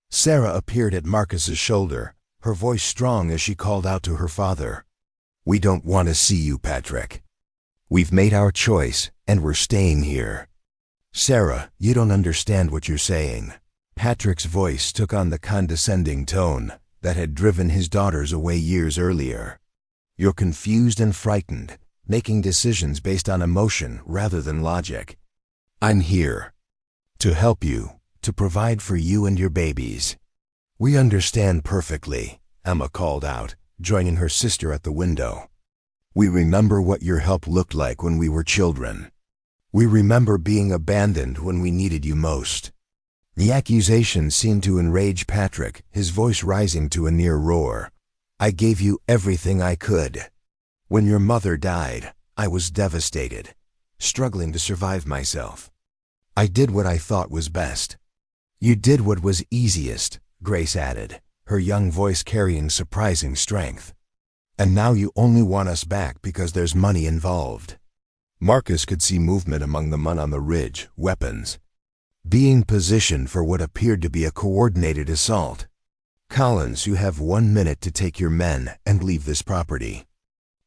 Sarah appeared at Marcus's shoulder, her voice strong as she called out to her father. We don't want to see you, Patrick. We've made our choice, and we're staying here. Sarah, you don't understand what you're saying. Patrick's voice took on the condescending tone that had driven his daughters away years earlier. You're confused and frightened, making decisions based on emotion rather than logic. I'm here to help you, to provide for you and your babies. We understand perfectly, Emma called out, joining her sister at the window. We remember what your help looked like when we were children. We remember being abandoned when we needed you most. The accusation seemed to enrage Patrick, his voice rising to a near roar. I gave you everything I could. When your mother died, I was devastated, struggling to survive myself. I did what I thought was best. You did what was easiest, Grace added, her young voice carrying surprising strength. And now you only want us back because there's money involved. Marcus could see movement among the men on the ridge, weapons being positioned for what appeared to be a coordinated assault. Collins, you have 1 minute to take your men and leave this property.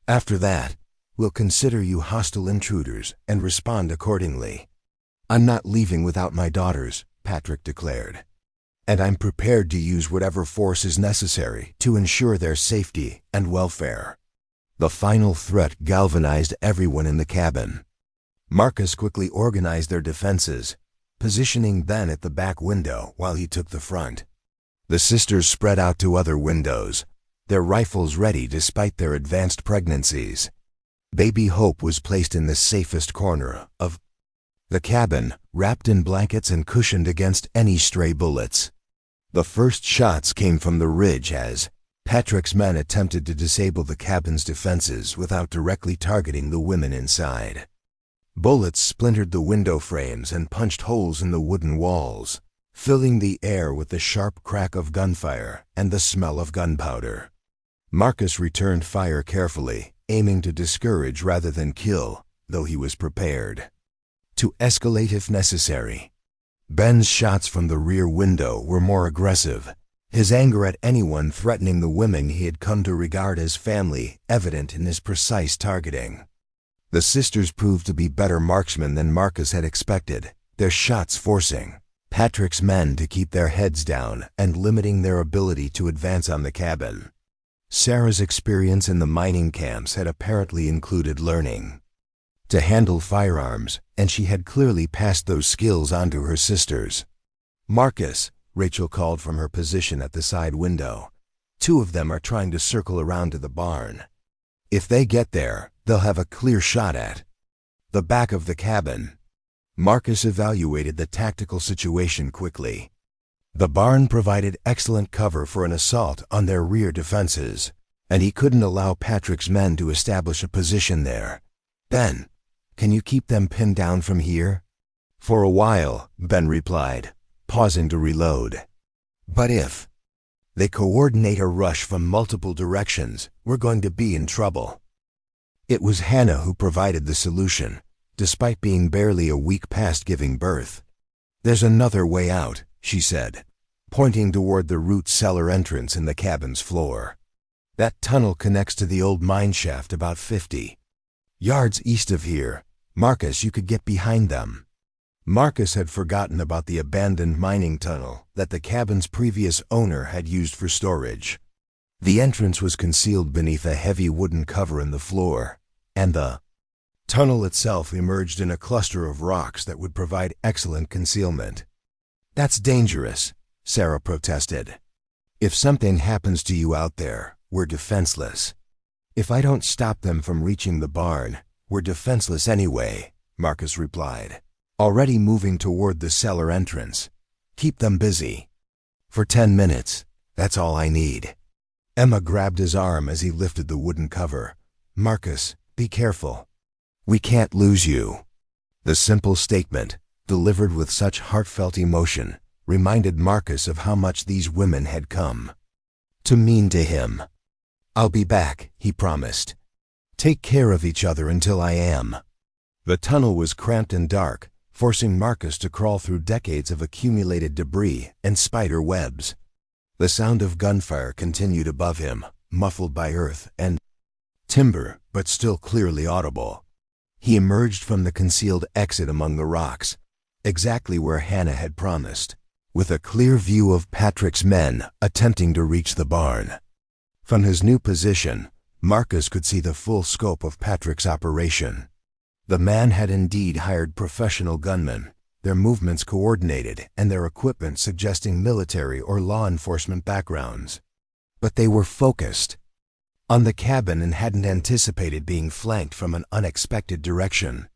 After that, we'll consider you hostile intruders and respond accordingly. I'm not leaving without my daughters, Patrick declared. And I'm prepared to use whatever force is necessary to ensure their safety and welfare. The final threat galvanized everyone in the cabin. Marcus quickly organized their defenses, positioning Ben at the back window while he took the front. The sisters spread out to other windows, their rifles ready despite their advanced pregnancies. Baby Hope was placed in the safest corner of the cabin, wrapped in blankets and cushioned against any stray bullets. The first shots came from the ridge as Patrick's men attempted to disable the cabin's defenses without directly targeting the women inside. Bullets splintered the window frames and punched holes in the wooden walls, filling the air with the sharp crack of gunfire and the smell of gunpowder. Marcus returned fire carefully, aiming to discourage rather than kill, though he was prepared to escalate if necessary. Ben's shots from the rear window were more aggressive, his anger at anyone threatening the women he had come to regard as family evident in his precise targeting. The sisters proved to be better marksmen than Marcus had expected, their shots forcing Patrick's men to keep their heads down and limiting their ability to advance on the cabin. Sarah's experience in the mining camps had apparently included learning to handle firearms, and she had clearly passed those skills on to her sisters. Marcus, Rachel called from her position at the side window. 2 of them are trying to circle around to the barn. If they get there, they'll have a clear shot at the back of the cabin. Marcus evaluated the tactical situation quickly. The barn provided excellent cover for an assault on their rear defenses, and he couldn't allow Patrick's men to establish a position there. Ben, can you keep them pinned down from here? For a while, Ben replied, pausing to reload. But if they coordinate a rush from multiple directions, we're going to be in trouble. It was Hannah who provided the solution, despite being barely a week past giving birth. There's another way out, she said, pointing toward the root cellar entrance in the cabin's floor. That tunnel connects to the old mine shaft about 50 yards east of here. Marcus, you could get behind them. Marcus had forgotten about the abandoned mining tunnel that the cabin's previous owner had used for storage. The entrance was concealed beneath a heavy wooden cover in the floor, and the tunnel itself emerged in a cluster of rocks that would provide excellent concealment. That's dangerous, Sarah protested. If something happens to you out there, we're defenseless. If I don't stop them from reaching the barn, we're defenseless anyway, Marcus replied, already moving toward the cellar entrance. Keep them busy. For 10 minutes, that's all I need. Emma grabbed his arm as he lifted the wooden cover. Marcus, be careful. We can't lose you. The simple statement, delivered with such heartfelt emotion, reminded Marcus of how much these women had come to mean to him. I'll be back, he promised. Take care of each other until I am. The tunnel was cramped and dark, forcing Marcus to crawl through decades of accumulated debris and spider webs. The sound of gunfire continued above him, muffled by earth and timber, but still clearly audible. He emerged from the concealed exit among the rocks, exactly where Hannah had promised, with a clear view of Patrick's men attempting to reach the barn. From his new position, Marcus could see the full scope of Patrick's operation. The man had indeed hired professional gunmen, their movements coordinated and their equipment suggesting military or law enforcement backgrounds. But they were focused on the cabin and hadn't anticipated being flanked from an unexpected direction.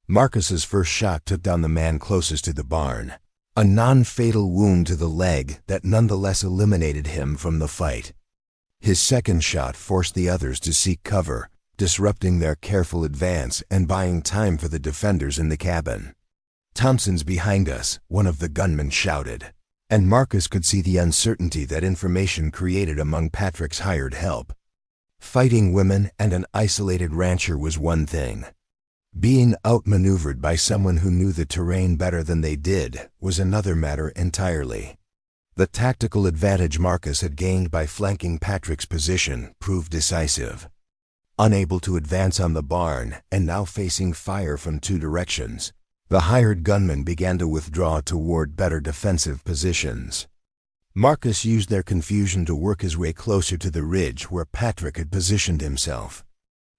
Marcus's first shot took down the man closest to the barn, a non-fatal wound to the leg that nonetheless eliminated him from the fight. His second shot forced the others to seek cover, disrupting their careful advance and buying time for the defenders in the cabin. "Thompson's behind us," one of the gunmen shouted, and Marcus could see the uncertainty that information created among Patrick's hired help. Fighting women and an isolated rancher was one thing. Being outmaneuvered by someone who knew the terrain better than they did was another matter entirely. The tactical advantage Marcus had gained by flanking Patrick's position proved decisive. Unable to advance on the barn and now facing fire from two directions, the hired gunmen began to withdraw toward better defensive positions. Marcus used their confusion to work his way closer to the ridge where Patrick had positioned himself.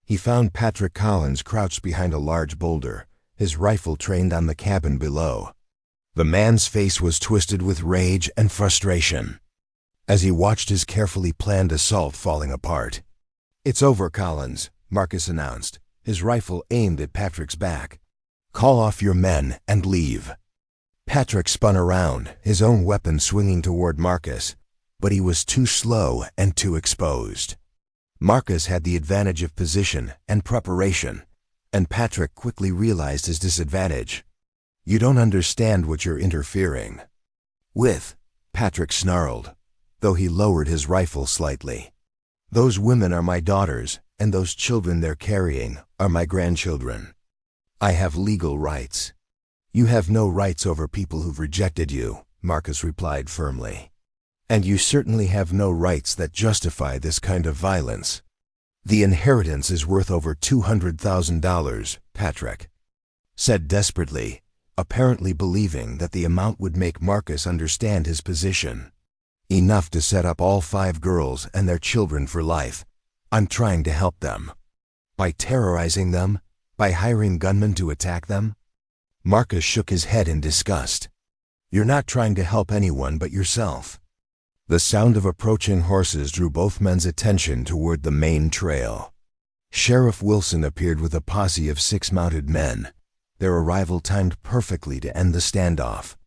He found Patrick Collins crouched behind a large boulder, his rifle trained on the cabin below. The man's face was twisted with rage and frustration as he watched his carefully planned assault falling apart. "It's over, Collins," Marcus announced, his rifle aimed at Patrick's back. "Call off your men and leave." Patrick spun around, his own weapon swinging toward Marcus, but he was too slow and too exposed. Marcus had the advantage of position and preparation, and Patrick quickly realized his disadvantage. "You don't understand what you're interfering with," Patrick snarled, though he lowered his rifle slightly. "Those women are my daughters, and those children they're carrying are my grandchildren. I have legal rights." "You have no rights over people who've rejected you," Marcus replied firmly. "And you certainly have no rights that justify this kind of violence." "The inheritance is worth over $200,000, Patrick said desperately, apparently believing that the amount would make Marcus understand his position. "Enough to set up all 5 girls and their children for life. I'm trying to help them." "By terrorizing them? By hiring gunmen to attack them?" Marcus shook his head in disgust. "You're not trying to help anyone but yourself." The sound of approaching horses drew both men's attention toward the main trail. Sheriff Wilson appeared with a posse of 6 mounted men, their arrival timed perfectly to end the standoff.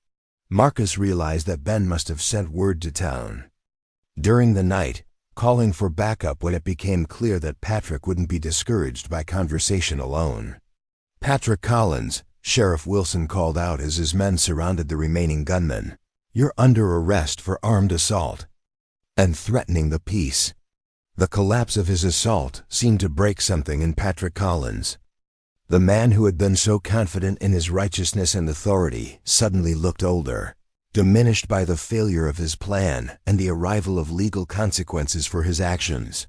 Marcus realized that Ben must have sent word to town during the night, calling for backup when it became clear that Patrick wouldn't be discouraged by conversation alone. "Patrick Collins," Sheriff Wilson called out as his men surrounded the remaining gunmen, "you're under arrest for armed assault and threatening the peace." The collapse of his assault seemed to break something in Patrick Collins. The man who had been so confident in his righteousness and authority suddenly looked older, diminished by the failure of his plan and the arrival of legal consequences for his actions.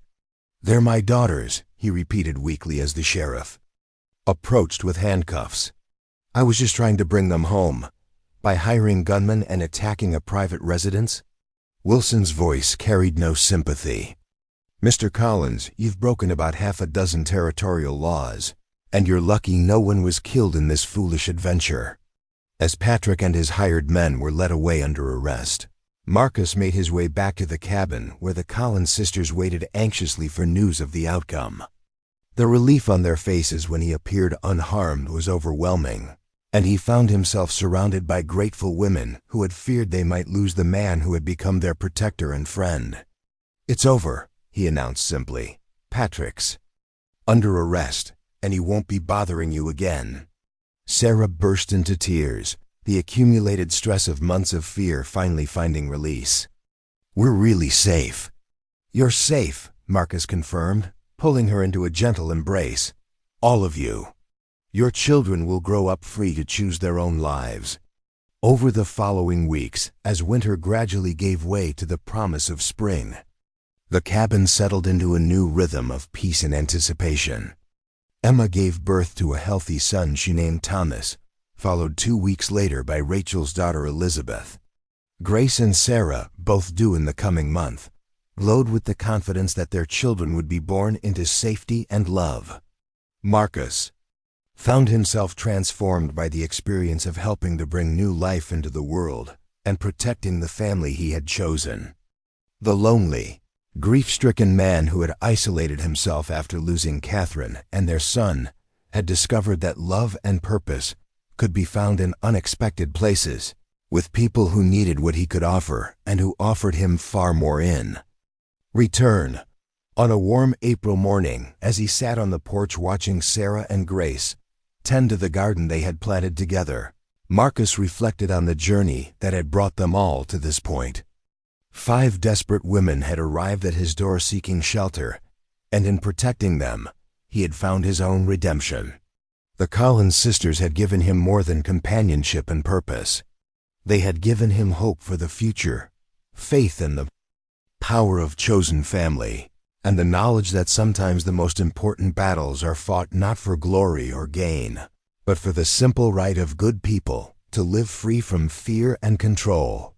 "They're my daughters," he repeated weakly as the sheriff approached with handcuffs. "I was just trying to bring them home. By hiring gunmen and attacking a private residence?" Wilson's voice carried no sympathy. "Mr. Collins, you've broken about 6 territorial laws, and you're lucky no one was killed in this foolish adventure." As Patrick and his hired men were led away under arrest, Marcus made his way back to the cabin where the Collins sisters waited anxiously for news of the outcome. The relief on their faces when he appeared unharmed was overwhelming, and he found himself surrounded by grateful women who had feared they might lose the man who had become their protector and friend. "It's over," he announced simply. "Patrick's under arrest, and he won't be bothering you again." Sarah burst into tears, the accumulated stress of months of fear finally finding release. "We're really safe." "You're safe," Marcus confirmed, pulling her into a gentle embrace. "All of you." Your children will grow up free to choose their own lives. Over the following weeks, as winter gradually gave way to the promise of spring, the cabin settled into a new rhythm of peace and anticipation. Emma gave birth to a healthy son she named Thomas, followed 2 weeks later by Rachel's daughter Elizabeth. Grace and Sarah, both due in the coming month, glowed with the confidence that their children would be born into safety and love. Marcus found himself transformed by the experience of helping to bring new life into the world and protecting the family he had chosen. The lonely, grief-stricken man who had isolated himself after losing Catherine and their son had discovered that love and purpose could be found in unexpected places, with people who needed what he could offer and who offered him far more in return. On a warm April morning, as he sat on the porch watching Sarah and Grace tend to the garden they had planted together, Marcus reflected on the journey that had brought them all to this point. 5 desperate women had arrived at his door seeking shelter, and in protecting them, he had found his own redemption. The Collins sisters had given him more than companionship and purpose. They had given him hope for the future, faith in the power of chosen family, and the knowledge that sometimes the most important battles are fought not for glory or gain, but for the simple right of good people to live free from fear and control.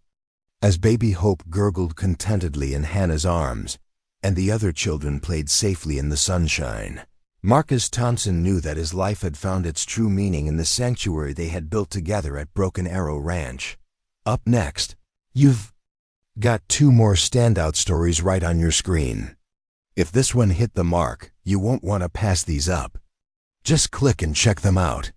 As baby Hope gurgled contentedly in Hannah's arms, and the other children played safely in the sunshine, Marcus Thompson knew that his life had found its true meaning in the sanctuary they had built together at Broken Arrow Ranch. Up next, you've got 2 more standout stories right on your screen. If this one hit the mark, you won't want to pass these up. Just click and check them out.